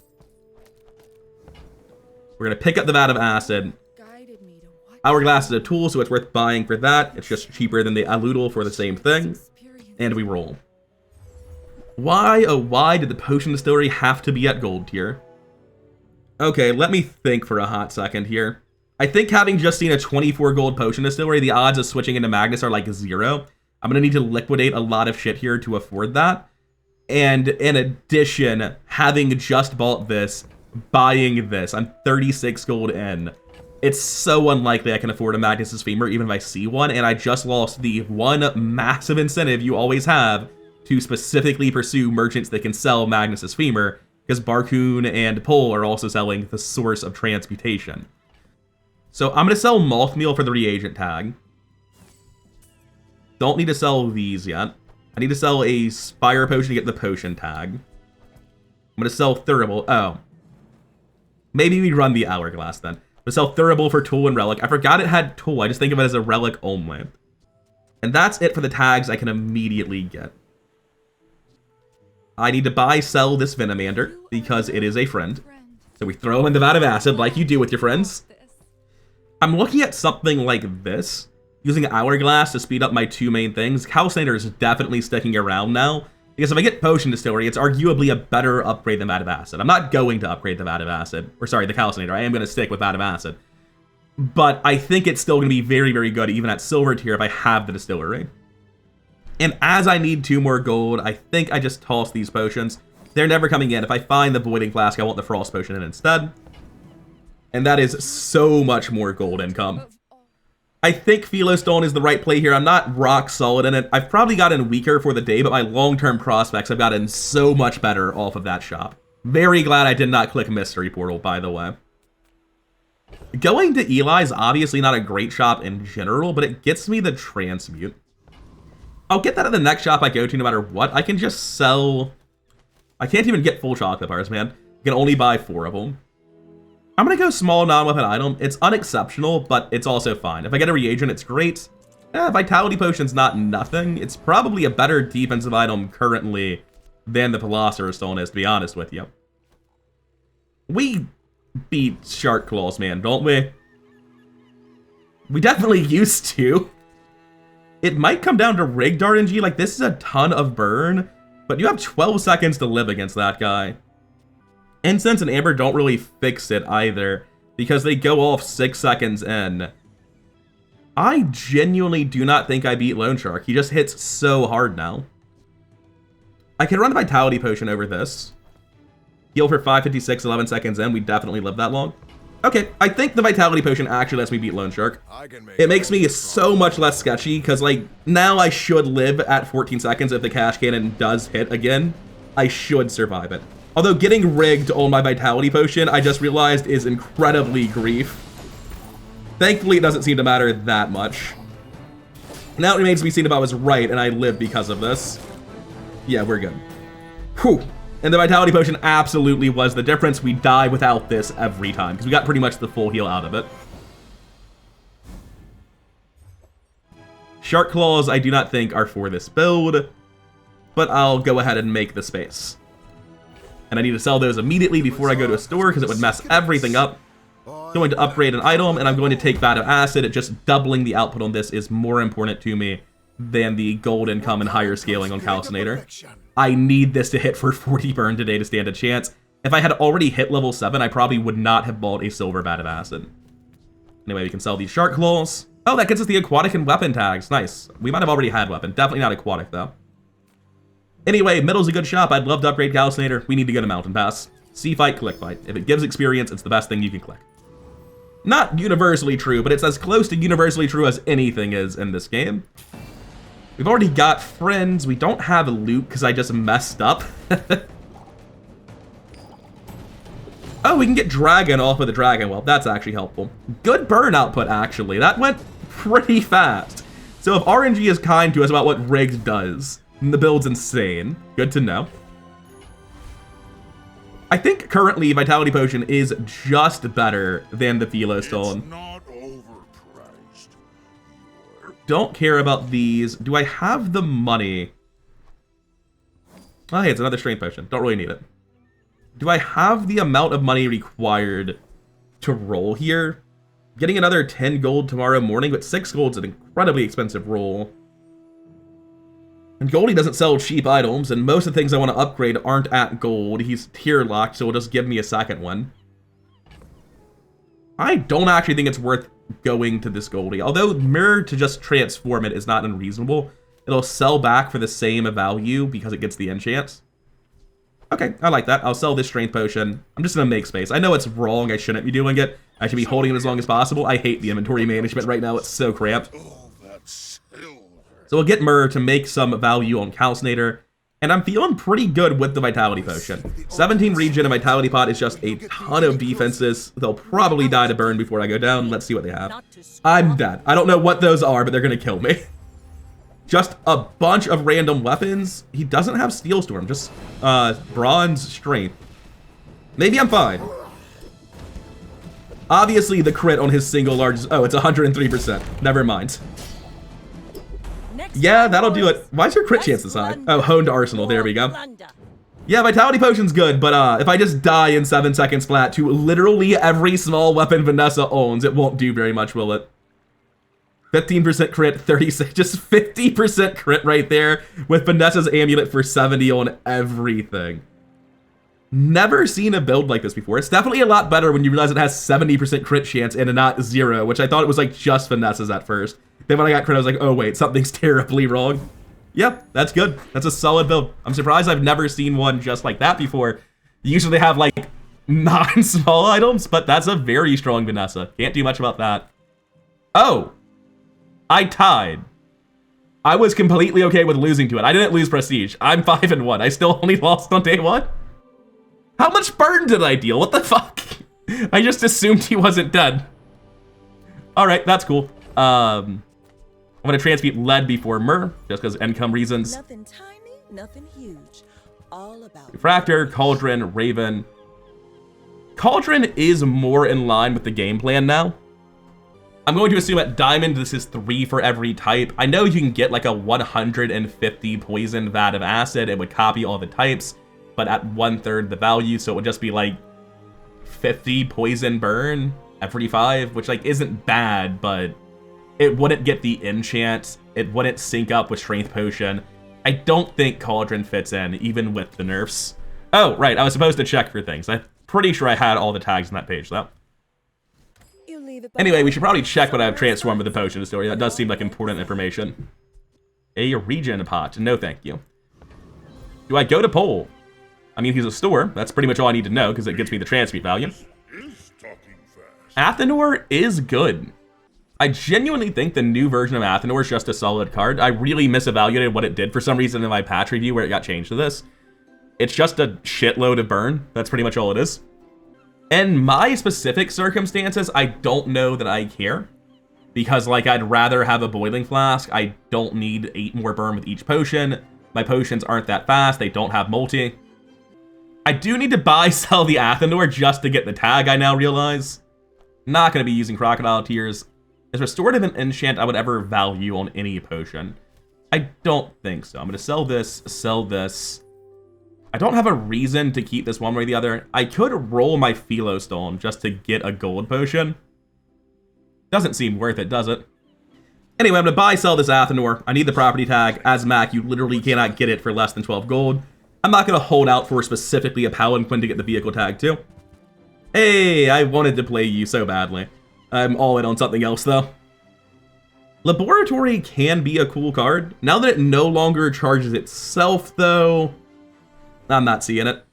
We're going to pick up the Vat of Acid. Hourglass is a tool, so it's worth buying for that. It's just cheaper than the Aludel for the same thing. And we roll. Why, oh why, did the Potion Distillery have to be at gold tier? Okay, let me think for a hot second here. I think having just seen a 24 gold Potion Distillery, the odds of switching into Magnus are like 0. I'm going to need to liquidate a lot of shit here to afford that. And in addition, having just bought this, buying this, I'm 36 gold in. It's so unlikely I can afford a Magnus's Femur even if I see one, and I just lost the one massive incentive you always have to specifically pursue merchants that can sell Magnus's Femur, because Barcoon and Pole are also selling the source of transmutation. So I'm going to sell Moth Meal for the reagent tag. Don't need to sell these yet. I need to sell a Fire Potion to get the potion tag. I'm going to sell Thurible. Oh. Maybe we run the Hourglass then. To sell Thurible for Tool and Relic. I forgot it had Tool. I just think of it as a Relic only. And that's it for the tags I can immediately get. I need to buy, sell this Venomander because it is a friend. So we throw in the Vat of Acid like you do with your friends. I'm looking at something like this. Using Hourglass to speed up my two main things. Calcinator is definitely sticking around now. Because if I get Potion Distillery, it's arguably a better upgrade than Vat of Acid. I'm not going to upgrade the Vat of Acid. Or sorry, the Calcinator. I am going to stick with Vat of Acid. But I think it's still going to be very, very good, even at Silver tier, if I have the Distillery. And as I need 2 more gold, I think I just toss these potions. They're never coming in. If I find the Boiling Flask, I want the Frost Potion in instead. And that is so much more gold income. I think Philostone is the right play here. I'm not rock solid in it. I've probably gotten weaker for the day, but my long-term prospects have gotten so much better off of that shop. Very glad I did not click Mystery Portal, by the way. Going to Eli is obviously not a great shop in general, but it gets me the Transmute. I'll get that at the next shop I go to no matter what. I can just sell... I can't even get full chocolate bars, man. I can only buy 4 of them. I'm going to go small non-weapon item. It's unexceptional, but it's also fine. If I get a reagent, it's great. Vitality Potion's not nothing. It's probably a better defensive item currently than the Philosopher's Stone is, to be honest with you. We beat Shark Claws, man, don't we? We definitely used to. It might come down to Rigged RNG. Like, this is a ton of burn, but you have 12 seconds to live against that guy. Incense and Amber don't really fix it either, because they go off 6 seconds in. I genuinely do not think I beat Lone Shark. He just hits so hard now. I can run the Vitality Potion over this. Heal for 556, 11 seconds in. We definitely live that long. Okay, I think the Vitality Potion actually lets me beat Lone Shark. It makes me so much less sketchy, because, like, now I should live at 14 seconds if the Cash Cannon does hit again. I should survive it. Although getting rigged on my Vitality Potion, I just realized, is incredibly grief. Thankfully, it doesn't seem to matter that much. Now it remains to be seen if I was right and I live because of this. Yeah, we're good. Whew. And the Vitality Potion absolutely was the difference. We die without this every time, because we got pretty much the full heal out of it. Shark Claws, I do not think are for this build, but I'll go ahead and make the space. And I need to sell those immediately before I go to a store, because it would mess everything up. Going to upgrade an item, and I'm going to take Vat of Acid. Just doubling the output on this is more important to me than the gold income and higher scaling on Calcinator. I need this to hit for 40 burn today to stand a chance. If I had already hit level 7, I probably would not have bought a silver Vat of Acid. Anyway, we can sell these Shark Claws. Oh, that gets us the aquatic and weapon tags. Nice. We might have already had weapon. Definitely not aquatic, though. Anyway, middle's a good shop. I'd love to upgrade Calcinator. We need to get a mountain pass. Sea fight, click fight. If it gives experience, it's the best thing you can click. Not universally true, but it's as close to universally true as anything is in this game. We've already got friends. We don't have loot because I just messed up. Oh, we can get dragon off of the dragon. Well, that's actually helpful. Good burn output, actually. That went pretty fast. So if RNG is kind to us about what rigged does, then the build's insane. Good to know. I think currently Vitality Potion is just better than the Philo Stone. It's not overpriced. Don't care about these. Do I have the money? Oh, hey, it's another Strength Potion. Don't really need it. Do I have the amount of money required to roll here? Getting another 10 gold tomorrow morning, but 6 gold's an incredibly expensive roll. And Goldie doesn't sell cheap items, and most of the things I want to upgrade aren't at gold. He's tier locked, so it'll just give me a second one. I don't actually think it's worth going to this Goldie. Although Mirror to just transform it is not unreasonable. It'll sell back for the same value because it gets the enchants. Okay, I like that. I'll sell this Strength Potion. I'm just going to make space. I know it's wrong. I shouldn't be doing it. I should be holding it as long as possible. I hate the inventory management right now. It's so cramped. Oh, that's silver. So we'll get Myrrh to make some value on Calcinator, and I'm feeling pretty good with the Vitality Potion. 17 regen and Vitality Pot is just a ton of defenses. They'll probably die to burn before I go down. Let's see what they have. I'm dead. I don't know what those are, but they're going to kill me. Just a bunch of random weapons. He doesn't have Steel Storm, just Bronze Strength. Maybe I'm fine. Obviously, the crit on his single largest... Oh, it's 103%. Never mind. Yeah, that'll do it. Why is your crit chance this high? Oh, Honed Arsenal. There we go. Yeah, Vitality Potion's good, but if I just die in 7 seconds flat to literally every small weapon Vanessa owns, it won't do very much, will it? 15% crit, 36, just 50% crit right there with Vanessa's amulet for 70 on everything. Never seen a build like this before. It's definitely a lot better when you realize it has 70% crit chance and not 0, which I thought it was like just Vanessa's at first. Then when I got crit, I was like, oh wait, something's terribly wrong. Yep, that's good. That's a solid build. I'm surprised I've never seen one just like that before. Usually they have like non-small items, but that's a very strong Vanessa. Can't do much about that. Oh, I tied. I was completely okay with losing to it. I didn't lose prestige. I'm 5-1. I still only lost on day 1. How much burn did I deal? What the fuck? I just assumed he wasn't dead. All right, that's cool. I'm gonna transmute lead before Myrrh, just because income reasons. Nothing tiny, nothing huge. All about Refractor, Cauldron, Raven. Cauldron is more in line with the game plan now. I'm going to assume at Diamond, this is 3 for every type. I know you can get like a 150 poison Vat of Acid. It would copy all the types, but at 1/3 the value, so it would just be like 50 poison burn every 5, which like isn't bad, but it wouldn't get the enchant. It wouldn't sync up with Strength Potion. I don't think Cauldron fits in, even with the nerfs. Oh, right, I was supposed to check for things. I'm pretty sure I had all the tags on that page, though. Anyway, we should probably check what I've transformed with the potion story. That does seem like important information. A regen pot. No, thank you. Do I go to Pole? I mean, he's a store. That's pretty much all I need to know, because it gets me the transmute value. Athenor is good. I genuinely think the new version of Athenor is just a solid card. I really misevaluated what it did for some reason in my patch review where it got changed to this. It's just a shitload of burn. That's pretty much all it is. In my specific circumstances, I don't know that I care. Because, like, I'd rather have a Boiling Flask. I don't need 8 more burn with each potion. My potions aren't that fast. They don't have multi. I do need to buy, sell the Athenor just to get the tag, I now realize. Not going to be using Crocodile Tears. Is Restorative an enchant I would ever value on any potion? I don't think so. I'm going to sell this. I don't have a reason to keep this one way or the other. I could roll my Philo Stone just to get a gold potion. Doesn't seem worth it, does it? Anyway, I'm going to buy, sell this Athenor. I need the property tag. As Mac, you literally cannot get it for less than 12 gold. I'm not going to hold out for specifically a Palanquin to get the vehicle tag too. Hey, I wanted to play you so badly. I'm all in on something else though. Laboratory can be a cool card. Now that it no longer charges itself though, I'm not seeing it.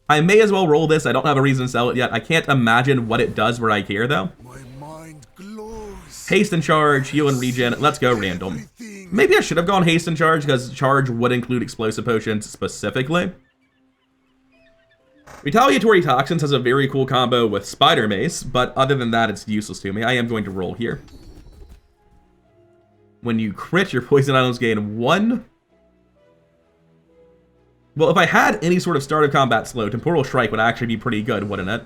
I may as well roll this. I don't have a reason to sell it yet. I can't imagine what it does where I care though. My mind glows. Haste and charge, heal and regen. Let's go random. Maybe I should have gone haste and charge because charge would include explosive potions specifically. Retaliatory Toxins has a very cool combo with Spider Mace, but other than that, it's useless to me. I am going to roll here. When you crit, your poison items gain 1. Well, if I had any sort of start of combat slow, Temporal Strike would actually be pretty good, wouldn't it?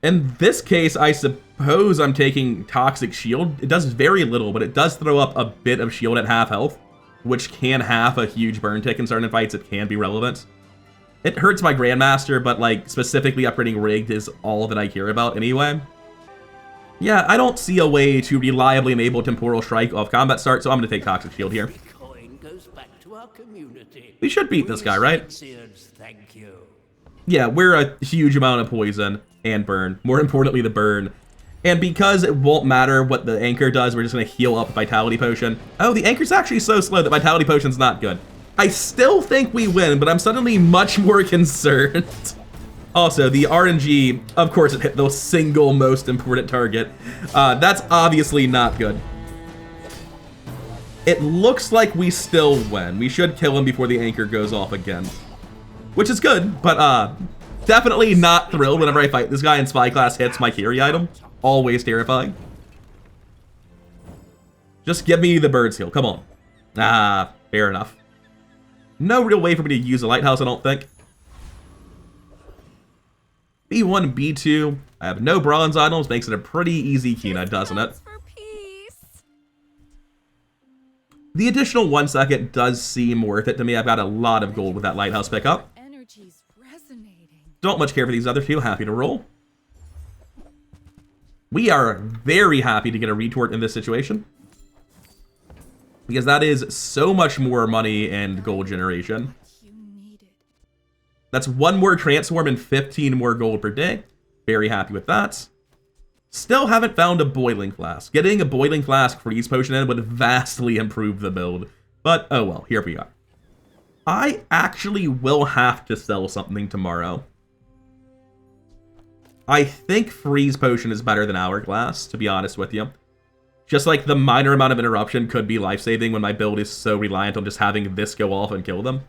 In this case, I suppose I'm taking Toxic Shield. It does very little, but it does throw up a bit of shield at half health, which can have a huge burn tick in certain fights. It can be relevant. It hurts my Grandmaster, but like specifically upgrading Rigged is all that I care about anyway. Yeah, I don't see a way to reliably enable Temporal Strike off combat start, so I'm going to take Toxic Shield here. We should beat this guy, right? Yeah, we're a huge amount of poison and burn. More importantly, the burn. And because it won't matter what the Anchor does, we're just going to heal up Vitality Potion. Oh, the Anchor's actually so slow that Vitality Potion's not good. I still think we win, but I'm suddenly much more concerned. Also, the RNG, of course, it hit the single most important target. That's obviously not good. It looks like we still win. We should kill him before the Anchor goes off again. Which is good, but definitely not thrilled whenever I fight this guy and Spyglass hits my carry item. Always terrifying. Just give me the Bird's Heal, come on. Ah, fair enough. No real way for me to use a Lighthouse, I don't think. B1, B2. I have no bronze items, makes it a pretty easy Kina, doesn't it? The additional 1 second does seem worth it to me. I've got a lot of gold with that Lighthouse pickup. Energy's resonating. Don't much care for these other two. Happy to roll. We are very happy to get a retort in this situation, because that is so much more money and gold generation. That's 1 more transform and 15 more gold per day. Very happy with that. Still haven't found a Boiling Flask. Getting a Boiling Flask freeze potion in would vastly improve the build. But oh well, here we are. I actually will have to sell something tomorrow. I think freeze potion is better than Hourglass, to be honest with you. Just like the minor amount of interruption could be life-saving when my build is so reliant on just having this go off and kill them.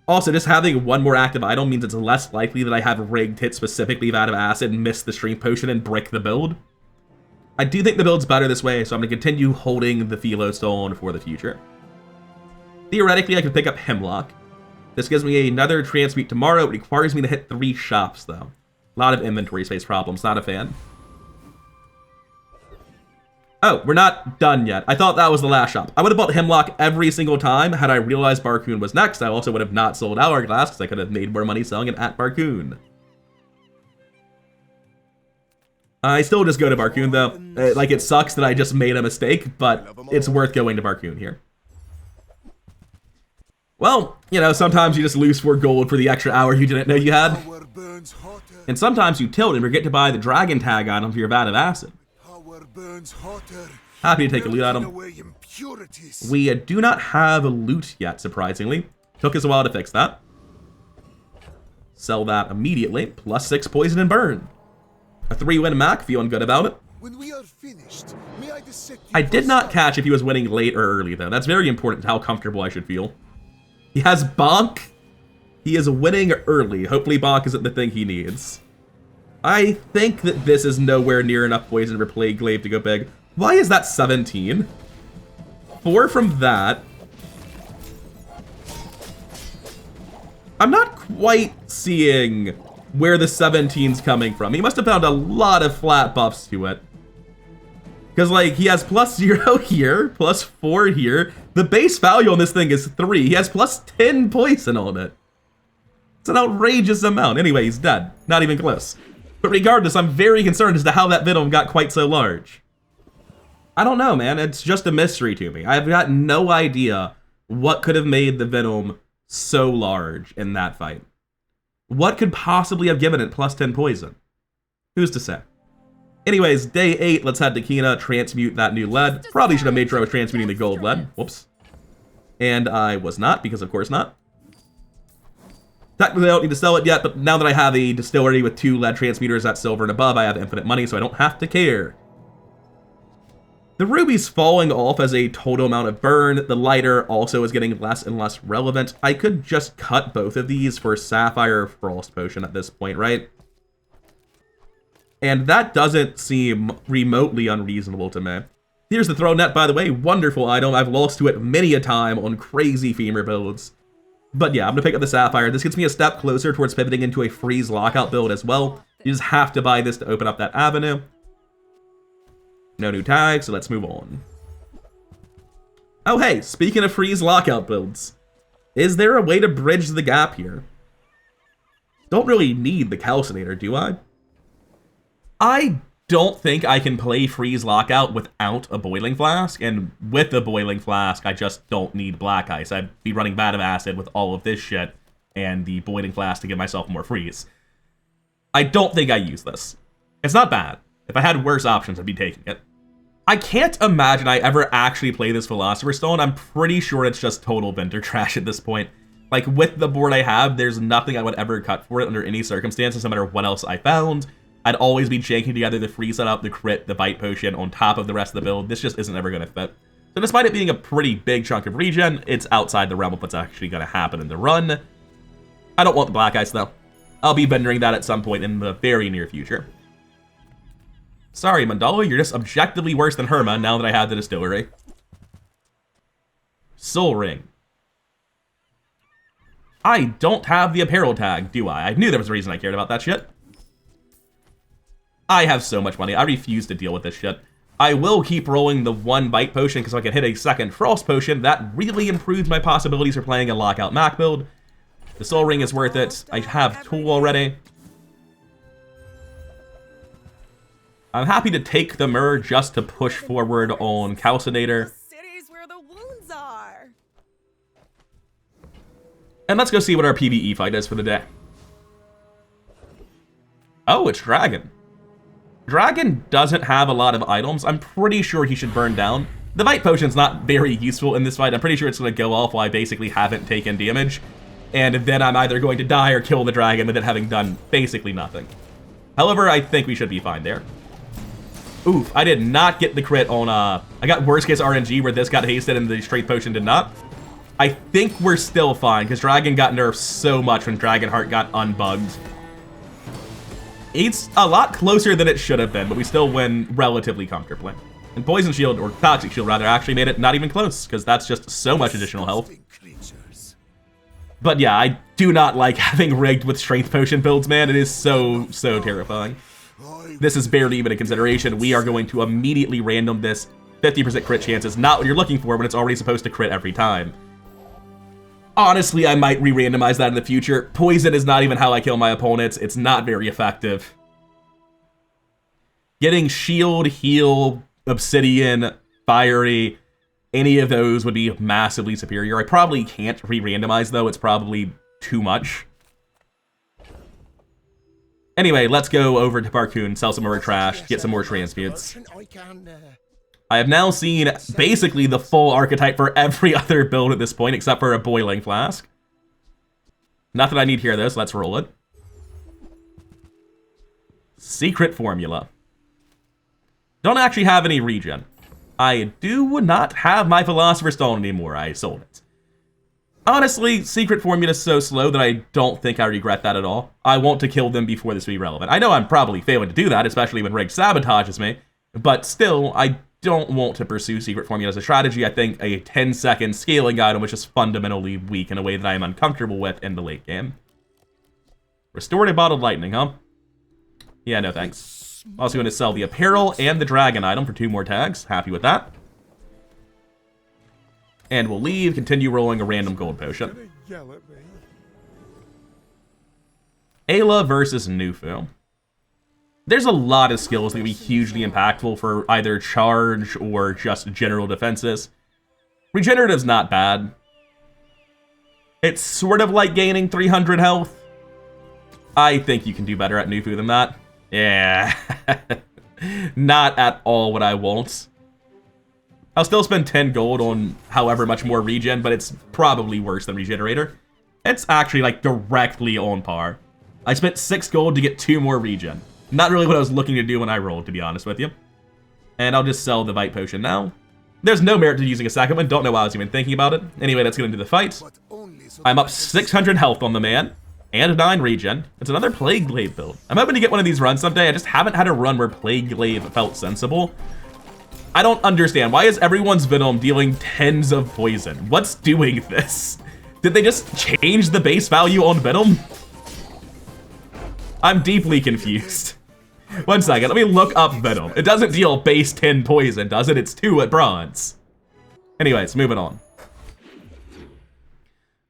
Also, just having 1 more active item means it's less likely that I have Rigged hit specifically Vat of Acid, miss the Stream Potion, and brick the build. I do think the build's better this way, so I'm going to continue holding the Philo Stone for the future. Theoretically, I could pick up Hemlock. This gives me another transmute tomorrow. It requires me to hit 3 shops, though. A lot of inventory space problems, not a fan. Oh, we're not done yet. I thought that was the last shop. I would have bought Hemlock every single time had I realized Barcoon was next. I also would have not sold Hourglass because I could have made more money selling it at Barcoon. I still just go to Barcoon though. Like, it sucks that I just made a mistake, but it's worth going to Barcoon here. Well, you know, sometimes you just lose 4 gold for the extra hour you didn't know you had. And sometimes you tilt and forget to buy the Dragon Tag item for your Vat of Acid. Happy to take a loot item. We do not have a loot yet, surprisingly. Took us a while to fix that. Sell that immediately. Plus 6 poison and burn. A 3-win Mac, feeling good about it. When we are finished, may I dissect you I did not for catch if he was winning late or early, though. That's very important to how comfortable I should feel. He has Bonk. He is winning early. Hopefully Bonk isn't the thing he needs. I think that this is nowhere near enough poison for Plague Glaive to go big. Why is that 17? 4 from that. I'm not quite seeing where the 17's coming from. He must have found a lot of flat buffs to it. Because, like, he has +0 here, +4 here. The base value on this thing is 3. He has +10 poison on it. It's an outrageous amount. Anyway, he's dead. Not even close. But regardless, I'm very concerned as to how that Venom got quite so large. I don't know, man. It's just a mystery to me. I've got no idea what could have made the Venom so large in that fight. What could possibly have given it +10 poison? Who's to say? Anyways, day 8, let's head to Kina, transmute that new lead. Probably should have made sure I was transmuting the gold lead. Whoops. And I was not, because of course not. Technically, I don't need to sell it yet, but now that I have a distillery with 2 lead transmuters at silver and above, I have infinite money, so I don't have to care. The ruby's falling off as a total amount of burn. The lighter also is getting less and less relevant. I could just cut both of these for sapphire frost potion at this point, right? And that doesn't seem remotely unreasonable to me. Here's the throw net, by the way. Wonderful item. I've lost to it many a time on crazy femur builds. But yeah, I'm going to pick up the sapphire. This gets me a step closer towards pivoting into a freeze lockout build as well. You just have to buy this to open up that avenue. No new tags, so let's move on. Oh hey, speaking of freeze lockout builds, is there a way to bridge the gap here? Don't really need the calcinator, do I? I don't think I can play freeze lockout without a boiling flask, and with the boiling flask, I just don't need black ice. I'd be running Vat of Acid with all of this shit and the boiling flask to give myself more freeze. I don't think I use this. It's not bad. If I had worse options, I'd be taking it. I can't imagine I ever actually play this Philosopher's Stone. I'm pretty sure it's just total vendor trash at this point. Like, with the board I have, there's nothing I would ever cut for it under any circumstances, no matter what else I found. I'd always be janking together the freeze setup, the crit, the bite potion on top of the rest of the build. This just isn't ever going to fit. So despite it being a pretty big chunk of regen, it's outside the realm of what's actually going to happen in the run. I don't want the black ice, though. I'll be vendoring that at some point in the very near future. Sorry, Mandala, you're just objectively worse than Herma now that I have the distillery. Soul Ring. I don't have the apparel tag, do I? I knew there was a reason I cared about that shit. I have so much money. I refuse to deal with this shit. I will keep rolling the 1 bite potion because if I can hit a 2nd frost potion, that really improves my possibilities for playing a lockout Mac build. The soul ring is worth it. I have tool already. I'm happy to take the mirror just to push forward on Calcinator. Cities where the wounds are. And let's go see what our PvE fight is for the day. Oh, it's Dragon. Dragon doesn't have a lot of items. I'm pretty sure he should burn down. The bite potion's not very useful in this fight. I'm pretty sure it's going to go off while I basically haven't taken damage. And then I'm either going to die or kill the dragon with it having done basically nothing. However, I think we should be fine there. Oof, I did not get the crit on, I got worst case RNG where this got hasted and the strength potion did not. I think we're still fine because Dragon got nerfed so much when Dragonheart got unbugged. It's a lot closer than it should have been, but we still win relatively comfortably. And Poison Shield, or Toxic Shield rather, actually made it not even close, because that's just so much additional health. But yeah, I do not like having rigged with Strength Potion builds, man. It is so terrifying. This is barely even a consideration. We are going to immediately random this. 50% crit chances, not what you're looking for when it's already supposed to crit every time. Honestly, I might re-randomize that in the future. Poison is not even how I kill my opponents. It's not very effective. Getting shield, heal, obsidian, fiery, any of those would be massively superior. I probably can't re-randomize though. It's probably too much. Anyway, let's go over to Barcoon, sell some more trash, get some more transmutes. I have now seen basically the full archetype for every other build at this point, except for a boiling flask. Not that I need here, though, so let's roll it. Secret formula. Don't actually have any regen. I do not have my Philosopher's Stone anymore. I sold it. Honestly, secret formula is so slow that I don't think I regret that at all. I want to kill them before this will be relevant. I know I'm probably failing to do that, especially when Rig sabotages me, but still, I don't want to pursue Secret Formula as a strategy. I think a 10-second scaling item was just fundamentally weak in a way that I am uncomfortable with in the late game. Restorative Bottled Lightning, huh? Yeah, no thanks. Also going to sell the apparel and the dragon item for 2 more tags. Happy with that. And we'll leave, continue rolling a random gold potion. Ayla versus Nufu. There's a lot of skills that can be hugely impactful for either charge or just general defenses. Regenerative's not bad. It's sort of like gaining 300 health. I think you can do better at Nufu than that. Yeah. Not at all what I want. I'll still spend 10 gold on however much more regen, but it's probably worse than Regenerator. It's actually like directly on par. I spent 6 gold to get 2 more regen. Not really what I was looking to do when I rolled, to be honest with you. And I'll just sell the Vite Potion now. There's no merit to using a second one. Don't know why I was even thinking about it. Anyway, let's get into the fight. I'm up 600 health on the man. And 9 regen. It's another Plague Glaive build. I'm hoping to get one of these runs someday. I just haven't had a run where Plague Glaive felt sensible. I don't understand. Why is everyone's Venom dealing tens of poison? What's doing this? Did they just change the base value on Venom? I'm deeply confused. One second, let me look up Venom. It doesn't deal base 10 poison, does it? It's 2 at bronze. Anyways, moving on.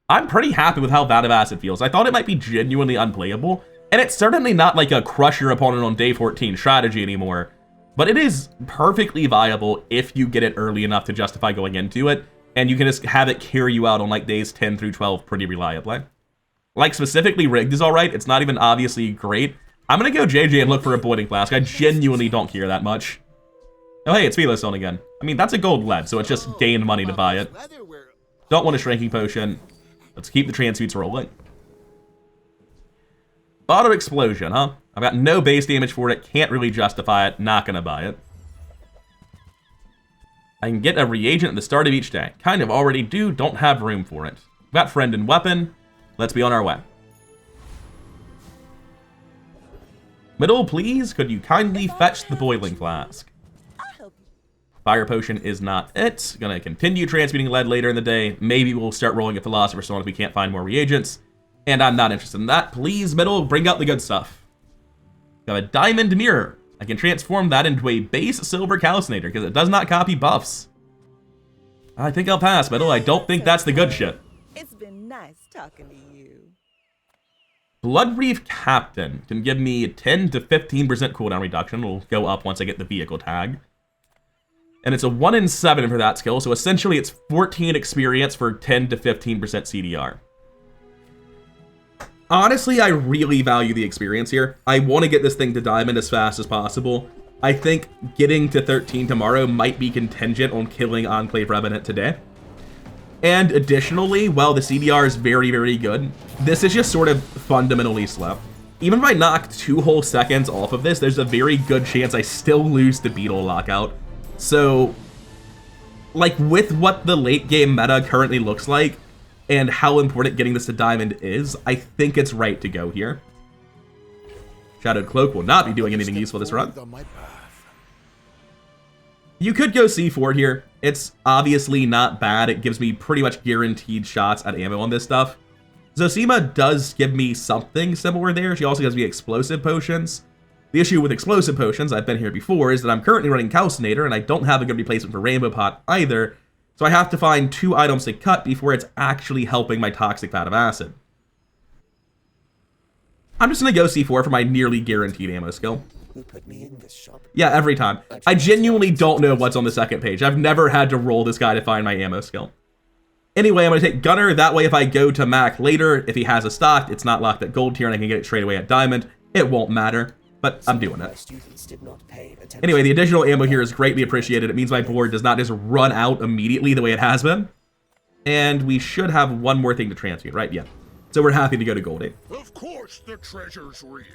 I'm pretty happy with how Vat of Acid feels. I thought it might be genuinely unplayable, and it's certainly not like a crush your opponent on day 14 strategy anymore, but it is perfectly viable if you get it early enough to justify going into it, and you can just have it carry you out on like days 10 through 12 pretty reliably. Like specifically Rigged is alright, it's not even obviously great. I'm gonna go JJ and look for a Boiling Flask. I genuinely don't care that much. Oh hey, it's Velostone again. I mean, that's a gold lead, so it's just gained money to buy it. Don't want a Shrinking Potion. Let's keep the transmutes rolling. Auto Explosion, huh? I've got no base damage for it, can't really justify it, not gonna buy it. I can get a reagent at the start of each day. Kind of already do, don't have room for it. Got Friend and Weapon, let's be on our way. Middle, please, could you kindly fetch the Boiling Flask? Fire Potion is not it. Gonna continue transmuting lead later in the day. Maybe we'll start rolling a Philosopher's Stone if we can't find more reagents. And I'm not interested in that. Please, Middle, bring out the good stuff. Got a Diamond Mirror. I can transform that into a base Silver Calcinator because it does not copy buffs. I think I'll pass, Middle. I don't think that's the good shit. It's been nice talking to you. Blood Reef Captain can give me 10 to 15% cooldown reduction. It'll go up once I get the vehicle tag. And it's a 1 in 7 for that skill, so essentially it's 14 experience for 10 to 15% CDR. Honestly, I really value the experience here. I want to get this thing to Diamond as fast as possible. I think getting to 13 tomorrow might be contingent on killing Enclave Revenant today. And additionally, while the CDR is very, very good, this is just sort of fundamentally slow. Even if I knock 2 whole seconds off of this, there's a very good chance I still lose the Beetle Lockout. So, like, with what the late game meta currently looks like, and how important getting this to Diamond is, I think it's right to go here. Shadowed Cloak will not be doing anything useful this run. You could go C4 here. It's obviously not bad. It gives me pretty much guaranteed shots at ammo on this stuff. Zosima does give me something similar there. She also gives me explosive potions. The issue with explosive potions, I've been here before, is that I'm currently running Calcinator, and I don't have a good replacement for Rainbow Pot either, so I have to find 2 items to cut before it's actually helping my Toxic Vat of Acid. I'm just going to go C4 for my nearly guaranteed ammo skill. Yeah, every time. I genuinely don't know what's on the second page. I've never had to roll this guy to find my ammo skill. Anyway, I'm going to take Gunner. That way, if I go to Mac later, if he has a stock, it's not locked at gold tier, and I can get it straight away at Diamond. It won't matter. But I'm doing it. Anyway, the additional ammo here is greatly appreciated. It means my board does not just run out immediately the way it has been. And we should have one more thing to transmute, right? Yeah. So we're happy to go to Goldie. Of course the treasure's real.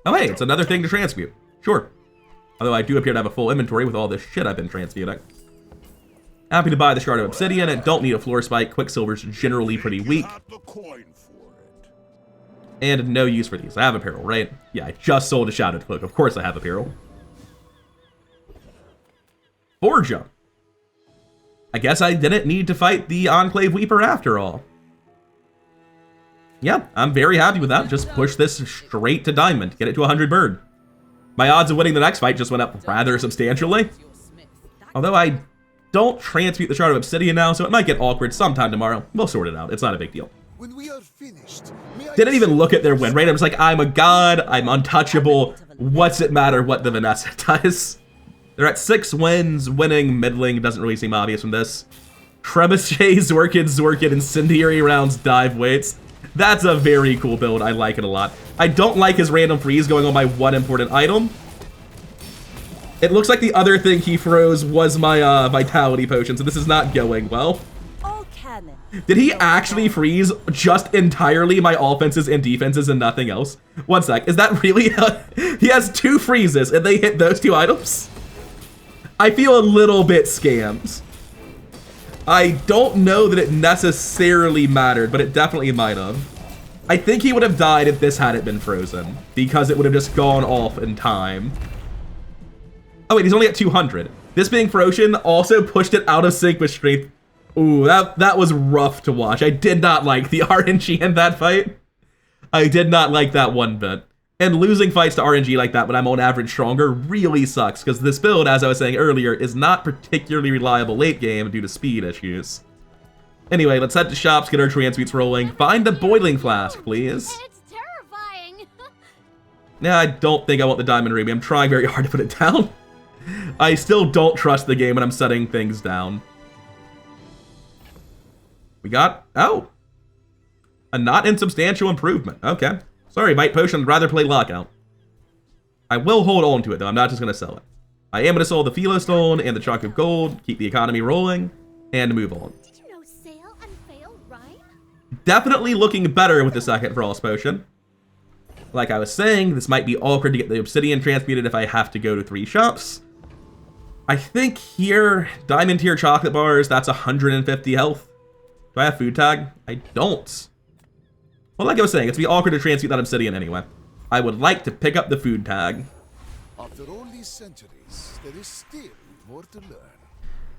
Oh hey, it's another thing to transmute. Sure. Although I do appear to have a full inventory with all this shit I've been transmuting. Happy to buy the Shard of Obsidian and don't need a Floor Spike. Quicksilver's generally pretty weak. And no use for these. I have apparel, right? Yeah, I just sold a Shadowed Cloak. Of course I have apparel. Borgia. I guess I didn't need to fight the Enclave Weeper after all. Yeah, I'm very happy with that. Just push this straight to Diamond. Get it to 100 bird. My odds of winning the next fight just went up rather substantially. Although I don't transmute the Shard of Obsidian now, so it might get awkward sometime tomorrow. We'll sort it out. It's not a big deal. When we are finished, Didn't even look at their win rate. I'm just like, I'm a god. I'm untouchable. What's it matter what the Vanessa does? They're at 6 wins. Winning, middling doesn't really seem obvious from this. Trebuchet, Zorkid, Incendiary Rounds, Dive Weights. That's a very cool build. I like it a lot. I don't like his random freeze going on my one important item. It looks like the other thing he froze was my Vitality Potion, so this is not going well. Did he actually freeze just entirely my offenses and defenses and nothing else? One sec, is that really? He has 2 freezes and they hit those 2 items? I feel a little bit scammed. I don't know that it necessarily mattered, but it definitely might have. I think he would have died if this hadn't been frozen, because it would have just gone off in time. Oh wait, he's only at 200. This being frozen also pushed it out of sync with strength. Ooh, that was rough to watch. I did not like the RNG in that fight. I did not like that one bit. And losing fights to RNG like that when I'm on average stronger really sucks, because this build, as I was saying earlier, is not particularly reliable late game due to speed issues. Anyway, let's head to shops, get our transmutes rolling. Find the boiling flask, please. It's terrifying. Nah, I don't think I want the diamond ruby. I'm trying very hard to put it down. I still don't trust the game when I'm setting things down. We got, oh, a not insubstantial improvement. Okay. Sorry, Bite Potion, I'd rather play Lockout. I will hold on to it, though. I'm not just going to sell it. I am going to sell the Philo Stone and the Chunk of Gold, keep the economy rolling, and move on. Did you know sail and fail rhyme? Definitely looking better with the second Frost Potion. Like I was saying, this might be awkward to get the Obsidian transmuted if I have to go to 3 shops. I think here, Diamond Tier Chocolate Bars, that's 150 health. Do I have Food Tag? I don't. Well, like I was saying, it's be awkward to transmute that Obsidian anyway. I would like to pick up the Food Tag. After all these centuries, there is still more to learn.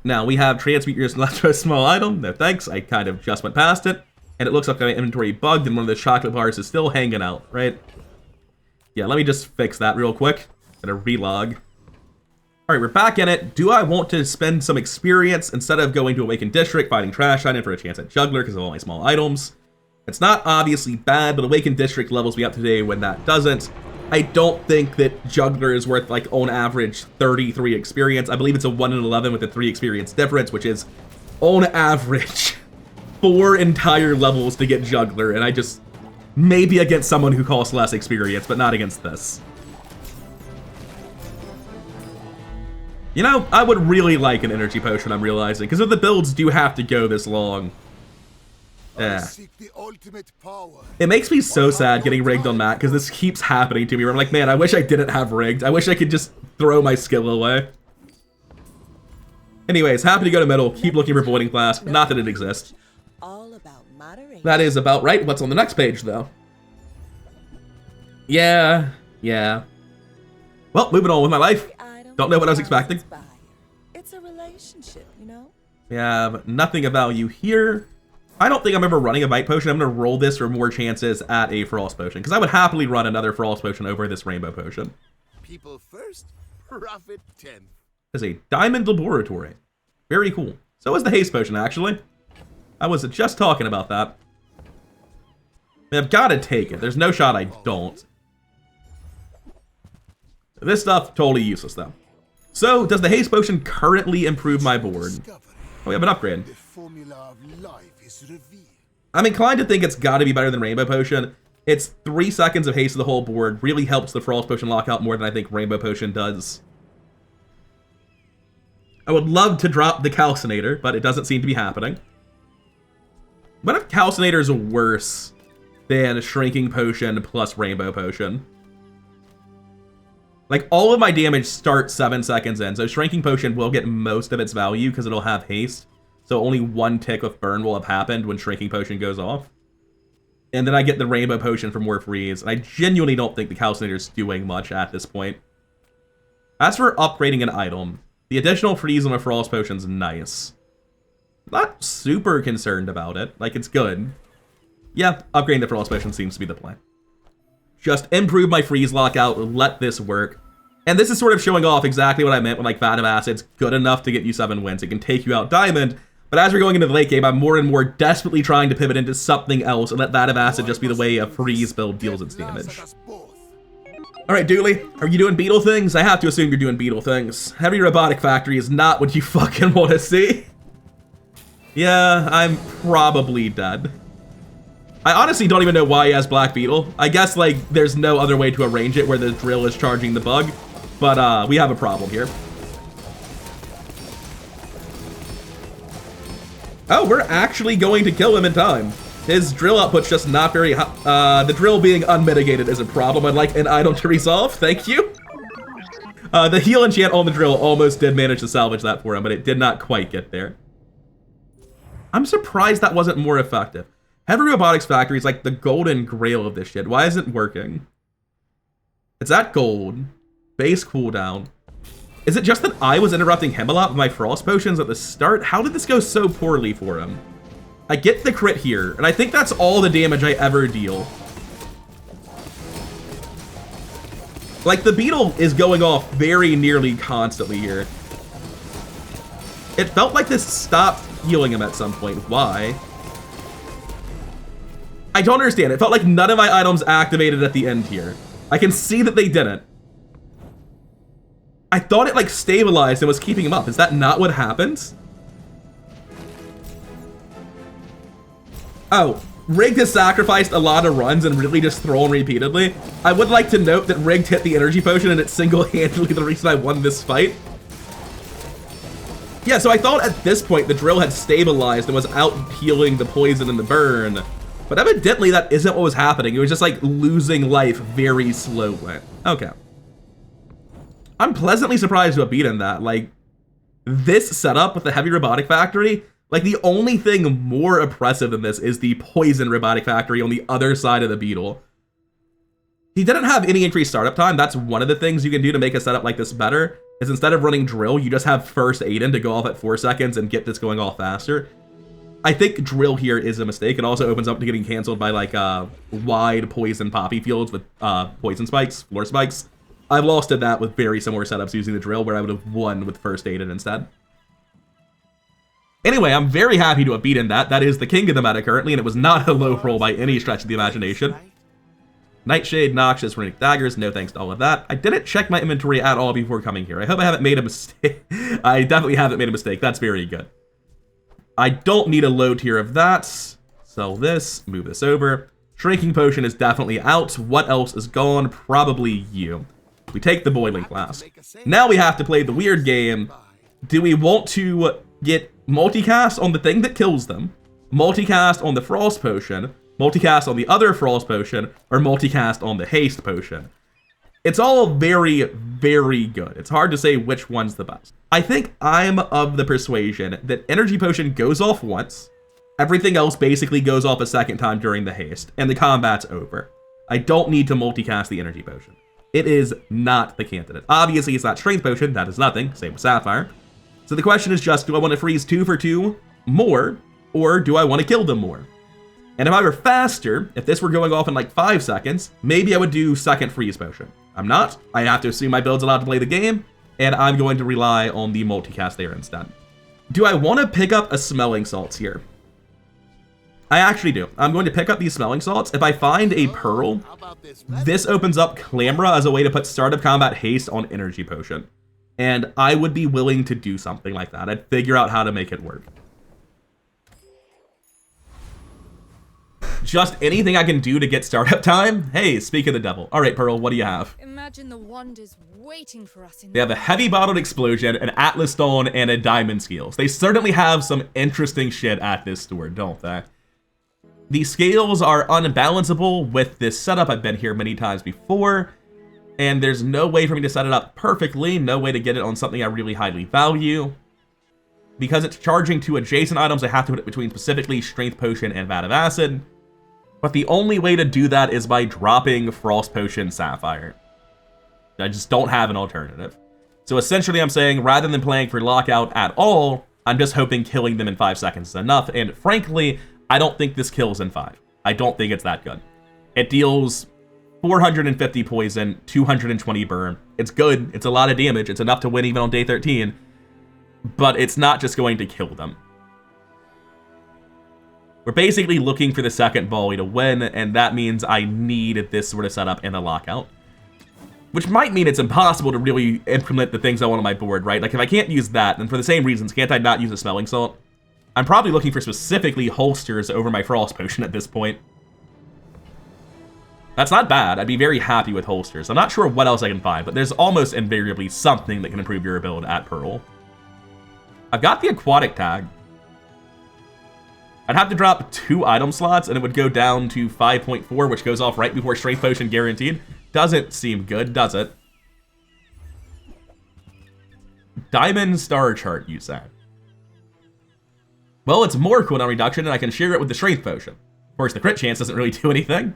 Now, we have transmute your left to a small item. No thanks, I kind of just went past it. And it looks like my inventory bugged and one of the chocolate bars is still hanging out, right? Yeah, let me just fix that real quick. Gonna relog. Alright, we're back in it. Do I want to spend some experience instead of going to Awakened District, fighting Trash Island for a chance at Juggler because of all my small items? It's not obviously bad, but Awakened District levels me up today when that doesn't. I don't think that Juggler is worth, like, on average, 33 experience. I believe it's a 1 in 11 with a 3 experience difference, which is, on average, 4 entire levels to get Juggler, and I just... maybe against someone who costs less experience, but not against this. You know, I would really like an energy potion, I'm realizing, because if the builds do have to go this long. Yeah. It makes me so sad getting rigged on Matt, because this keeps happening to me, where I'm like, man, I wish I didn't have rigged. I wish I could just throw my skill away. Anyways, happy to go to middle, keep looking for Voiding Flask, not that it exists. All about moderation. That is about right. What's on the next page, though? Yeah. Well, moving on with my life. Don't know what I was expecting. It's a relationship, you know? We have nothing of value here. I don't think I'm ever running a Bite Potion. I'm going to roll this for more chances at a Frost Potion, because I would happily run another Frost Potion over this Rainbow Potion. People first, profit 10. There's a Diamond Laboratory. Very cool. So is the Haste Potion, actually. I was just talking about that. I mean, I've got to take it. There's no shot I don't. This stuff, totally useless, though. So, does the Haste Potion currently improve my board? Oh, we have an upgrade. The formula of life is revealed. I'm inclined to think it's got to be better than Rainbow Potion. It's 3 seconds of haste to the whole board. Really helps the Frost Potion lockout more than I think Rainbow Potion does. I would love to drop the Calcinator, but it doesn't seem to be happening. What if Calcinator is worse than Shrinking Potion plus Rainbow Potion? Like, all of my damage starts 7 seconds in, so Shrinking Potion will get most of its value because it'll have haste. So only 1 tick of burn will have happened when Shrinking Potion goes off. And then I get the Rainbow Potion for more freeze, and I genuinely don't think the Calcinator is doing much at this point. As for upgrading an item, The additional freeze on a Frost Potion's nice. Not super concerned about it. Like, it's good. Yeah, upgrading the Frost Potion seems to be the plan. Just improve my freeze lockout, let this work. And this is sort of showing off exactly what I meant when, like, Vat of Acid's good enough to get you 7 wins. It can take you out Diamond, but as we're going into the late game, I'm more and more desperately trying to pivot into something else and let Vat of Acid just be the way a freeze build deals its damage. Alright, Dooley, are you doing beetle things? I have to assume you're doing beetle things. Heavy Robotic Factory is not what you fucking want to see. Yeah, I'm probably dead. I honestly don't even know why he has Black Beetle. I guess, like, there's no other way to arrange it where the drill is charging the bug, but we have a problem here. Oh, we're actually going to kill him in time. His drill output's just not very high. The drill being unmitigated is a problem I'd like an item to resolve. Thank you. The heal enchant on the drill almost did manage to salvage that for him, but it did not quite get there. I'm surprised that wasn't more effective. Heavy Robotics Factory is like the golden grail of this shit. Why isn't it working? It's at gold. Base cooldown. Is it just that I was interrupting him a lot with my Frost Potions at the start? How did this go so poorly for him? I get the crit here, and I think that's all the damage I ever deal. Like, the beetle is going off very nearly constantly here. It felt like this stopped healing him at some point. Why? I don't understand. It felt like none of my items activated at the end here. I can see that they didn't. I thought it, like, stabilized and was keeping him up. Is that not what happened? Oh, Rigged has sacrificed a lot of runs and really just thrown repeatedly. I would like to note that Rigged hit the energy potion and it's single-handedly the reason I won this fight. Yeah, so I thought at this point the drill had stabilized and was out healing the poison and the burn. But evidently that isn't what was happening. It was just like losing life very slowly. Okay. I'm pleasantly surprised to have beaten that. Like, this setup with the Heavy Robotic Factory, like, the only thing more oppressive than this is the Poison Robotic Factory on the other side of the beetle. He didn't have any increased startup time. That's one of the things you can do to make a setup like this better, is instead of running drill, you just have First Aid in to go off at 4 seconds and get this going off faster. I think drill here is a mistake. It also opens up to getting canceled by, like, wide poison poppy fields with poison spikes, floor spikes. I've lost at that with very similar setups using the drill, where I would have won with First Aid instead. Anyway, I'm very happy to have beaten that. That is the king of the meta currently, and it was not a low roll by any stretch of the imagination. Nightshade, Noxious, Runic Daggers, no thanks to all of that. I didn't check my inventory at all before coming here. I hope I haven't made a mistake. I definitely haven't made a mistake. That's very good. I don't need a low tier of that. Sell this, move this over. Shrinking Potion is definitely out. What else is gone? Probably you. We take the Boiling Blast. Now we have to play the weird game. Do we want to get multicast on the thing that kills them, multicast on the Frost Potion, multicast on the other Frost Potion, or multicast on the Haste Potion? It's all very, very good. It's hard to say which one's the best. I think I'm of the persuasion that Energy Potion goes off once, everything else basically goes off a second time during the Haste, and the combat's over. I don't need to multicast the Energy Potion. It is not the candidate. Obviously, it's not Strength Potion. That is nothing. Same with Sapphire. So the question is just, do I want to freeze 2 for 2 more, or do I want to kill them more? And if I were faster, if this were going off in like 5 seconds, maybe I would do second freeze potion. I'm not. I have to assume my build's allowed to play the game, and I'm going to rely on the multicast there instead. Do I want to pick up a Smelling Salts here? I actually do. I'm going to pick up these Smelling Salts. If I find a Pearl, this opens up Clamora as a way to put Start of Combat Haste on Energy Potion. And I would be willing to do something like that. I'd figure out how to make it work. Just anything I can do to get startup time? Hey, speak of the devil. All right, Pearl, what do you have? Imagine the wonders waiting for us in They have a Heavy Bottled Explosion, an Atlas Stone, and a Diamond Scales. They certainly have some interesting shit at this store, don't they? The scales are unbalanceable with this setup. I've been here many times before, and there's no way for me to set it up perfectly, no way to get it on something I really highly value. Because it's charging to adjacent items, I have to put it between specifically Strength Potion and Vat of Acid. But the only way to do that is by dropping Frost Potion Sapphire. I just don't have an alternative. So essentially I'm saying, rather than playing for lockout at all, I'm just hoping killing them in 5 seconds is enough, and frankly, I don't think this kills in 5. I don't think it's that good. It deals 450 poison, 220 burn. It's good, it's a lot of damage, it's enough to win even on day 13, but it's not just going to kill them. We're basically looking for the second volley to win, and that means I need this sort of setup in a lockout. Which might mean it's impossible to really implement the things I want on my board, right? Like, if I can't use that, then for the same reasons, can't I not use a smelling salt? I'm probably looking for specifically holsters over my frost potion at this point. That's not bad. I'd be very happy with holsters. I'm not sure what else I can find, but there's almost invariably something that can improve your build at Pearl. I've got the aquatic tag. I'd have to drop 2 item slots, and it would go down to 5.4, which goes off right before Strength Potion guaranteed. Doesn't seem good, does it? Diamond star chart, you say? Well, it's more cooldown reduction, and I can share it with the Strength Potion. Of course, the crit chance doesn't really do anything.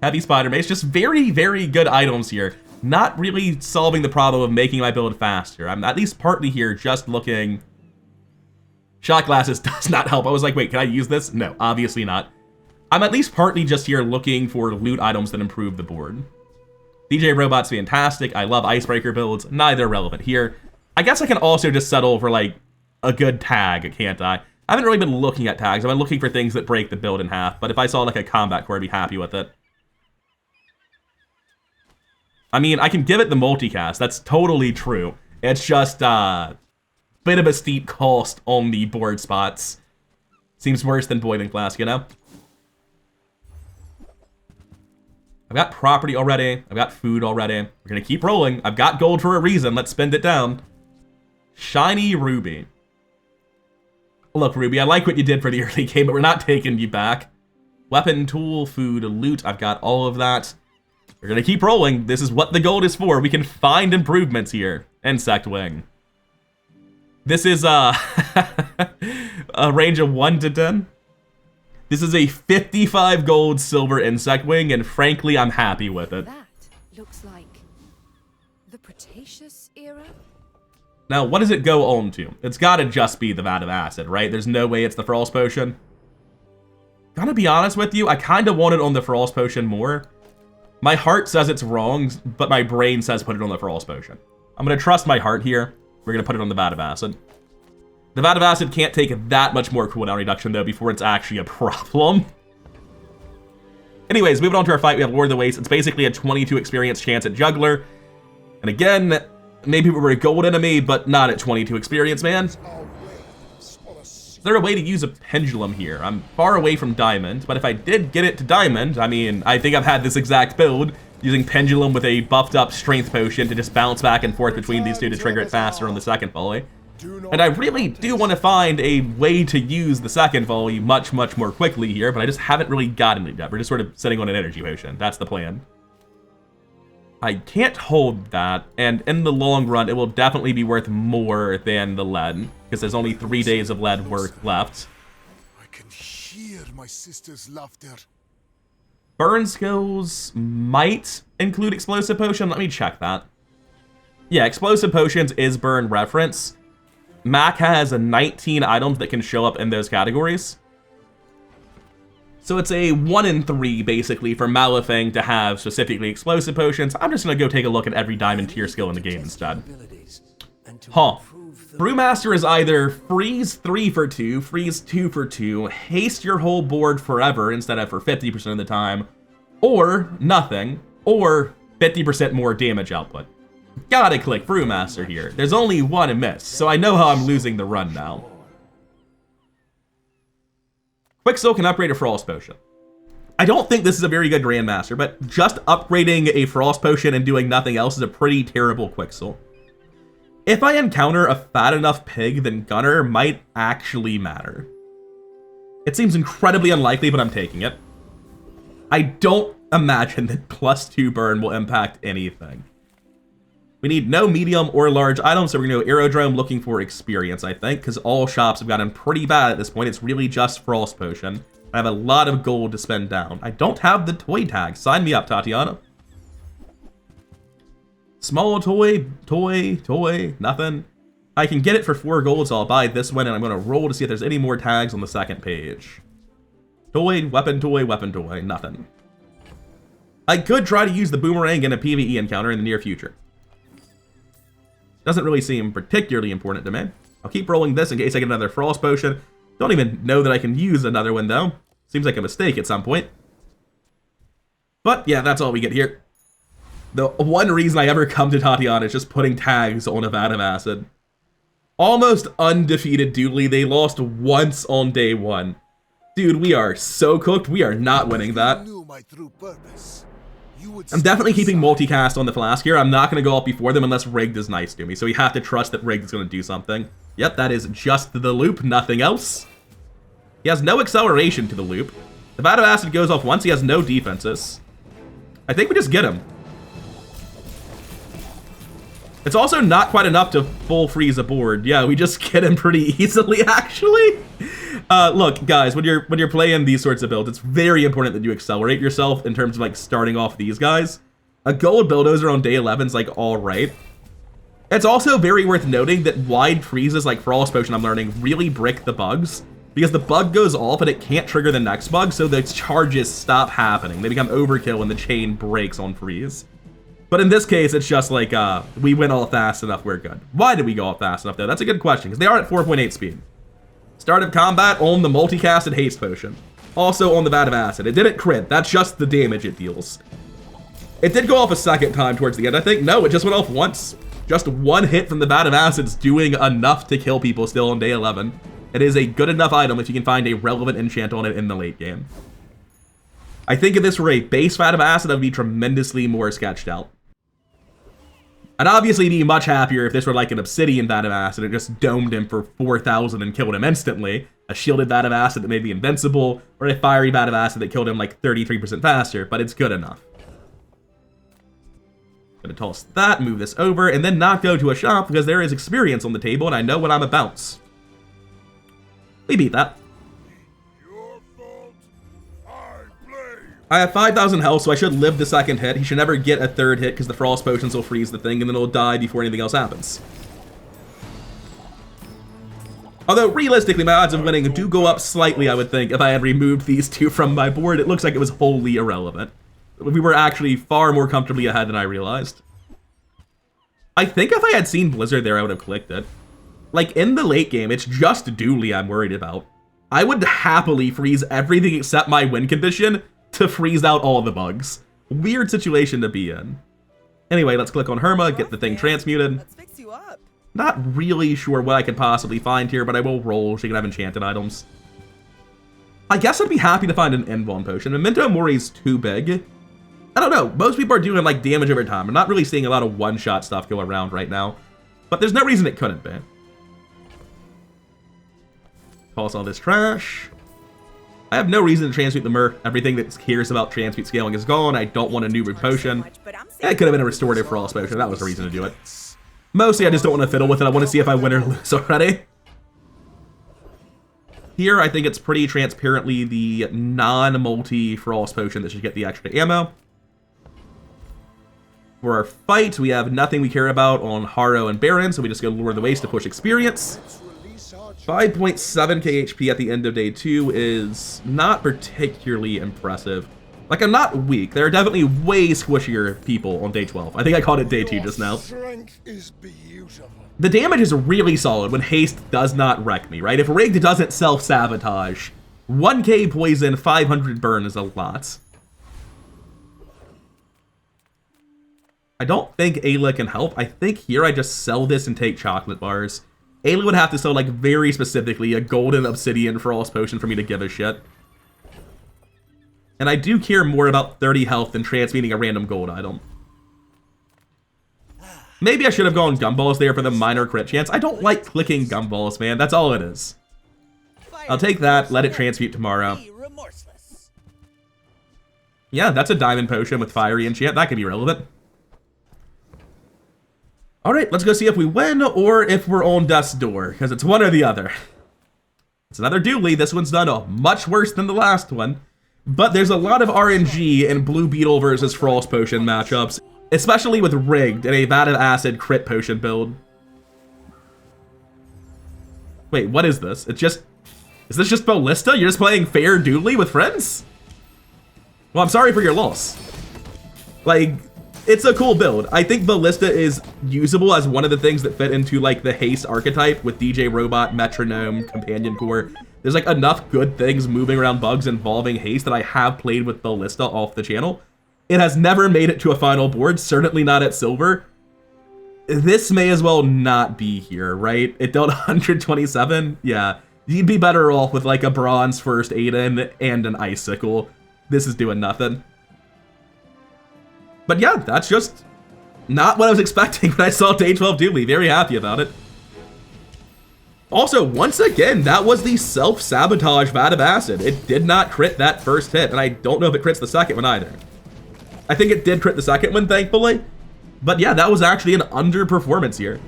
Heavy Spider Mace, just very, very good items here. Not really solving the problem of making my build faster. I'm at least partly here just looking... Shot glasses does not help. I was like, wait, can I use this? No, obviously not. I'm at least partly just here looking for loot items that improve the board. DJ Robot's fantastic. I love Icebreaker builds. Neither relevant here. I guess I can also just settle for, like, a good tag, can't I? I haven't really been looking at tags. I've been looking for things that break the build in half. But if I saw, like, a combat core, I'd be happy with it. I mean, I can give it the multicast. That's totally true. It's just, bit of a steep cost on the board spots. Seems worse than Boiling Flask, you know? I've got property already. I've got food already. We're gonna keep rolling. I've got gold for a reason. Let's spend it down. Shiny Ruby. Look, Ruby, I like what you did for the early game, but we're not taking you back. Weapon, tool, food, loot. I've got all of that. We're gonna keep rolling. This is what the gold is for. We can find improvements here. Insect Wing. This is a range of 1 to 10. This is a 55 gold silver insect wing, and frankly, I'm happy with it. That looks like the Cretaceous era? Now, what does it go on to? It's gotta just be the Vat of Acid, right? There's no way it's the Frost Potion. Gotta be honest with you, I kinda want it on the Frost Potion more. My heart says it's wrong, but my brain says put it on the Frost Potion. I'm gonna trust my heart here. We're gonna put it on the Vat of Acid. The Vat of Acid can't take that much more cooldown reduction, though, before it's actually a problem. Anyways, moving on to our fight, we have Lord of the Waste. It's basically a 22 experience chance at Juggler. And again, maybe we were a gold enemy, but not at 22 experience, man. Is there a way to use a pendulum here? I'm far away from Diamond, but if I did get it to Diamond, I mean, I think I've had this exact build, using Pendulum with a buffed up Strength Potion to just bounce back and forth between these two to trigger it faster on the second volley. And I really do want to find a way to use the second volley much, much more quickly here, but I just haven't really gotten it yet. We're just sort of sitting on an energy potion. That's the plan. I can't hold that, and in the long run, it will definitely be worth more than the lead, because there's only 3 days of lead work left. I can hear my sister's laughter. Burn skills might include Explosive Potion. Let me check that. Yeah, Explosive Potions is burn reference. Mac has 19 items that can show up in those categories. So it's a 1 in 3, basically, for Malefang to have specifically Explosive Potions. I'm just going to go take a look at every Diamond tier skill in the game instead. Huh. Brewmaster is either freeze 3 for 2, freeze 2 for 2, haste your whole board forever instead of for 50% of the time, or nothing, or 50% more damage output. Gotta click Brewmaster here. There's only one amiss, so I know how I'm losing the run now. Quicksil can upgrade a Frost Potion. I don't think this is a very good Grandmaster, but just upgrading a Frost Potion and doing nothing else is a pretty terrible Quicksil. If I encounter a fat enough pig, then Gunner might actually matter. It seems incredibly unlikely, but I'm taking it. I don't imagine that +2 burn will impact anything. We need no medium or large items, so we're going to go Aerodrome looking for experience, I think, because all shops have gotten pretty bad at this point. It's really just Frost Potion. I have a lot of gold to spend down. I don't have the toy tag. Sign me up, Tatiana. Small toy, nothing. I can get it for 4 gold, so I'll buy this one, and I'm going to roll to see if there's any more tags on the second page. Toy, weapon toy, nothing. I could try to use the boomerang in a PvE encounter in the near future. Doesn't really seem particularly important to me. I'll keep rolling this in case I get another Frost Potion. Don't even know that I can use another one, though. Seems like a mistake at some point. But, yeah, that's all we get here. The one reason I ever come to Tatiana is just putting tags on a Vat of Acid. Almost undefeated Doodly. They lost once on day 1. Dude, we are so cooked. We are not winning that. I'm definitely keeping multicast on the flask here. I'm not going to go up before them unless Rigged is nice to me. So we have to trust that Rigged is going to do something. Yep, that is just the loop, nothing else. He has no acceleration to the loop. The Vat of Acid goes off once. He has no defenses. I think we just get him. It's also not quite enough to full freeze a board. Yeah, we just get him pretty easily, actually. Look, guys, when you're playing these sorts of builds, it's very important that you accelerate yourself in terms of like starting off these guys. A gold bulldozer on day 11 is like all right. It's also very worth noting that wide freezes like Frost Potion, I'm learning, really brick the bugs. Because the bug goes off and it can't trigger the next bug, so the charges stop happening. They become overkill when the chain breaks on freeze. But in this case, it's just like, we went all fast enough, we're good. Why did we go all fast enough, though? That's a good question, because they are at 4.8 speed. Start of combat on the multicasted Haste Potion. Also on the Vat of Acid. It didn't crit, that's just the damage it deals. It did go off a second time towards the end, I think. No, it just went off once. Just one hit from the Vat of Acid's doing enough to kill people still on day 11. It is a good enough item if you can find a relevant enchant on it in the late game. I think if this were a base Vat of Acid, I would be tremendously more sketched out. I'd obviously be much happier if this were like an Obsidian Vat of Acid and just domed him for 4,000 and killed him instantly, a shielded Vat of Acid that made me invincible, or a fiery Vat of Acid that killed him like 33% faster, but it's good enough. Gonna toss that, move this over, and then not go to a shop because there is experience on the table and I know what I'm about. We beat that. I have 5,000 health, so I should live the second hit. He should never get a third hit because the Frost Potions will freeze the thing and then it'll die before anything else happens. Although, realistically, my odds of winning do go up slightly, I would think, if I had removed these two from my board. It looks like it was wholly irrelevant. We were actually far more comfortably ahead than I realized. I think if I had seen Blizzard there, I would have clicked it. Like, in the late game, it's just Dooley I'm worried about. I would happily freeze everything except my win condition to freeze out all the bugs. Weird situation to be in. Anyway, let's click on Herma, get the thing transmuted. Let's fix you up. Not really sure what I could possibly find here, but I will roll. She can have enchanted items. I guess I'd be happy to find an Invuln potion. Memento Mori's too big. I don't know. Most people are doing like damage over time. I'm not really seeing a lot of one-shot stuff go around right now. But there's no reason it couldn't be. Toss all this trash. I have no reason to transmute the Mer. Everything that cares about transmute scaling is gone. I don't want a new potion. It could have been a restorative Frost Potion. That was the reason to do it. Mostly, I just don't want to fiddle with it. I want to see if I win or lose already. Here, I think it's pretty transparently the non-multi Frost Potion that should get the extra ammo. For our fight, we have nothing we care about on Harrow and Baron, so we just go Lure of the Waste to push experience. 5.7k HP at the end of day 2 is not particularly impressive. Like, I'm not weak. There are definitely way squishier people on day 12. I think I called it day 2 just now. The damage is really solid when haste does not wreck me, right? If rigged doesn't self-sabotage, 1k poison, 500 burn is a lot. I don't think Ayla can help. I think here I just sell this and take chocolate bars. Ayla would have to sell, like, very specifically a golden obsidian Frost Potion for me to give a shit. And I do care more about 30 health than transmuting a random gold item. Maybe I should have gone Gumballs there for the minor crit chance. I don't like clicking Gumballs, man. That's all it is. I'll take that, let it transmute tomorrow. Yeah, that's a diamond potion with fiery enchant. That could be relevant. Alright, let's go see if we win or if we're on death's door, because it's one or the other. It's another Dooley. This one's done much worse than the last one. But there's a lot of RNG in Blue Beetle versus Frost Potion matchups. especially with rigged and a Vat of Acid crit potion build. Wait, what is this? Is this just Ballista? You're just playing fair doodly with friends? Well, I'm sorry for your loss. Like, it's a cool build. I think Ballista is usable as one of the things that fit into like the haste archetype with DJ Robot, Metronome, Companion Core. There's like enough good things moving around bugs involving haste that I have played with Ballista off the channel. It has never made it to a final board, certainly not at silver. This may as well not be here, right? It dealt 127. Yeah, you'd be better off with like a bronze first Aiden and an icicle. This is doing nothing. But yeah, that's just not what I was expecting when I saw Day 12 Dooley. Very happy about it. Also, once again, that was the self-sabotage Vat of Acid. It did not crit that first hit, and I don't know if it crits the second one either. I think it did crit the second one, thankfully. But yeah, that was actually an underperformance here.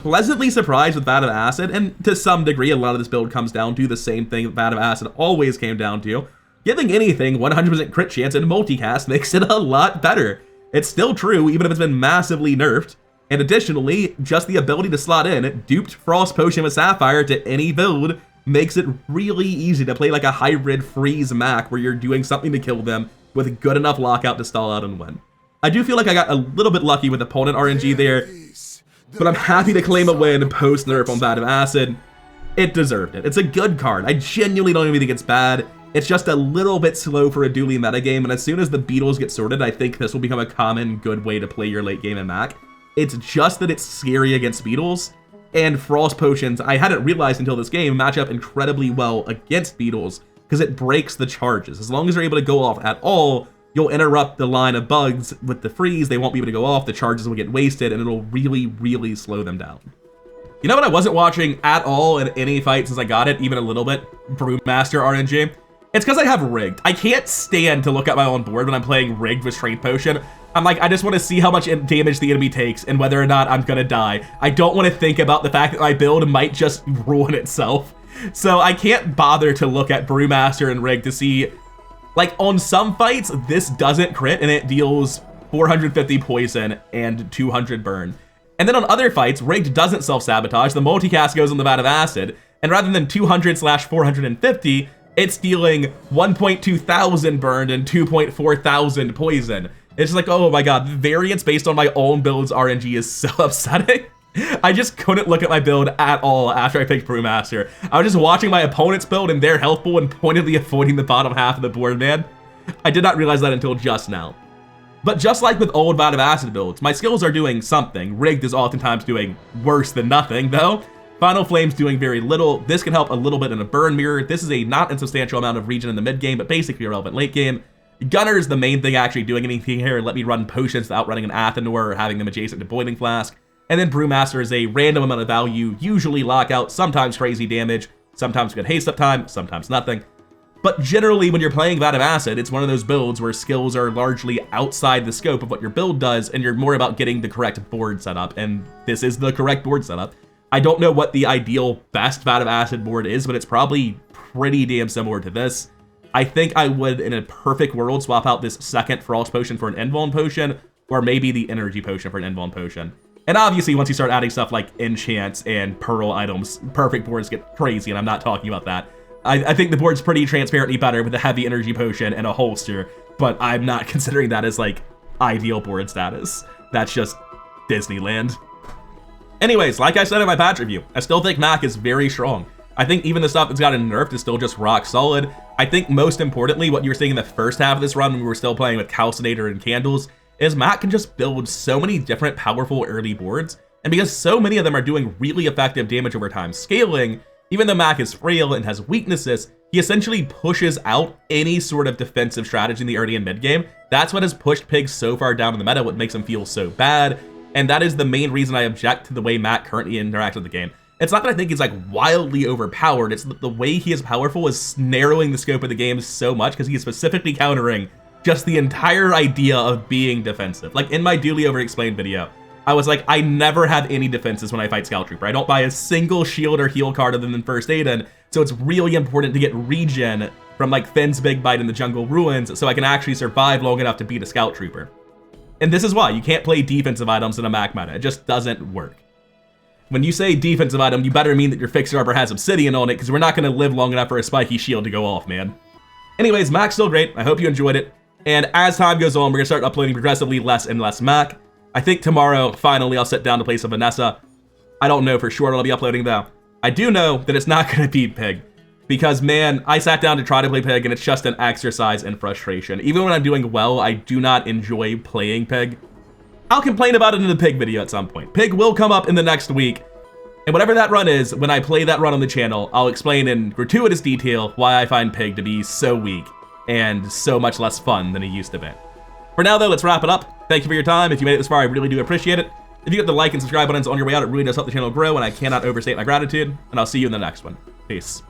Pleasantly surprised with Vat of Acid, and to some degree, a lot of this build comes down to the same thing that Vat of Acid always came down to. Giving anything 100% crit chance in multicast makes it a lot better. It's still true, even if it's been massively nerfed. And additionally, just the ability to slot in duped Frost Potion with Sapphire to any build makes it really easy to play like a hybrid freeze Mac where you're doing something to kill them with good enough lockout to stall out and win. I do feel like I got a little bit lucky with opponent RNG there, but I'm happy to claim a win post-nerf on Vat of Acid. It deserved it. It's a good card. I genuinely don't even think it's bad. It's just a little bit slow for a dually metagame, and as soon as the beetles get sorted, I think this will become a common good way to play your late game in Mac. It's just that it's scary against beetles, and Frost Potions, I hadn't realized until this game, match up incredibly well against beetles, because it breaks the charges. As long as they're able to go off at all, you'll interrupt the line of bugs with the freeze, they won't be able to go off, the charges will get wasted, and it'll really, really slow them down. You know what I wasn't watching at all in any fight since I got it, even a little bit? Brewmaster RNG. It's because I have rigged. I can't stand to look at my own board when I'm playing rigged with Strength Potion. I'm like, I just want to see how much damage the enemy takes and whether or not I'm gonna die. I don't want to think about the fact that my build might just ruin itself. So I can't bother to look at Brewmaster and rigged to see, like on some fights, this doesn't crit and it deals 450 poison and 200 burn. And then on other fights, rigged doesn't self-sabotage, the multicast goes on the Vat of Acid, and rather than 200/450, it's dealing 1.2 thousand burned and 2.4 thousand poison. It's just like, oh my god, the variance based on my own build's RNG is so upsetting. I just couldn't look at my build at all after I picked Brewmaster. I was just watching my opponent's build and their health pool and pointedly avoiding the bottom half of the board, man. I did not realize that until just now. But just like with old Vat of Acid builds, my skills are doing something. Rigged is oftentimes doing worse than nothing, though. Final Flame's doing very little. This can help a little bit in a burn mirror. This is a not insubstantial amount of regen in the mid game, but basically irrelevant late game. Gunner is the main thing actually doing anything here. Let me run potions without running an Athanor or having them adjacent to Boiling Flask. And then Brewmaster is a random amount of value, usually lockout, sometimes crazy damage, sometimes good haste uptime, sometimes nothing. But generally, when you're playing Vat of Acid, it's one of those builds where skills are largely outside the scope of what your build does, and you're more about getting the correct board setup, and this is the correct board setup. I don't know what the ideal best Vat of Acid board is, but it's probably pretty damn similar to this. I think I would, in a perfect world, swap out this second Frost Potion for an Invuln Potion, or maybe the Energy Potion for an Invuln Potion. And obviously, once you start adding stuff like enchants and pearl items, perfect boards get crazy, and I'm not talking about that. I think the board's pretty transparently better with a heavy Energy Potion and a holster, but I'm not considering that as, like, ideal board status. That's just Disneyland. Anyways, like I said in my patch review, I still think Mac is very strong. I think even the stuff that's gotten nerfed is still just rock solid. I think most importantly, what you were seeing in the first half of this run when we were still playing with Calcinator and Candles, is Mac can just build so many different powerful early boards, and because so many of them are doing really effective damage over time scaling, even though Mac is frail and has weaknesses, he essentially pushes out any sort of defensive strategy in the early and mid game. That's what has pushed Pigs so far down in the meta, what makes him feel so bad, and that is the main reason I object to the way Mac currently interacts with the game. It's not that I think he's like wildly overpowered, it's that the way he is powerful is narrowing the scope of the game so much because he is specifically countering just the entire idea of being defensive. Like in my Duly Overexplained video, I was like, I never have any defenses when I fight Scout Trooper. I don't buy a single shield or heal card other than First Aid, so it's really important to get regen from like Finn's Big Bite in the Jungle Ruins so I can actually survive long enough to beat a Scout Trooper. And this is why. You can't play defensive items in a Mac meta. It just doesn't work. When you say defensive item, you better mean that your Fixer Arbor has Obsidian on it, because we're not going to live long enough for a spiky shield to go off, man. Anyways, Mac's still great. I hope you enjoyed it. And as time goes on, we're going to start uploading progressively less and less Mac. I think tomorrow, finally, I'll sit down to play some Vanessa. I don't know for sure what I'll be uploading, though. I do know that it's not going to be Pig. Because, man, I sat down to try to play Pig, and it's just an exercise in frustration. Even when I'm doing well, I do not enjoy playing Pig. I'll complain about it in the Pig video at some point. Pig will come up in the next week. And whatever that run is, when I play that run on the channel, I'll explain in gratuitous detail why I find Pig to be so weak and so much less fun than he used to be. For now, though, let's wrap it up. Thank you for your time. If you made it this far, I really do appreciate it. If you get the like and subscribe buttons on your way out, it really does help the channel grow, and I cannot overstate my gratitude. And I'll see you in the next one. Peace.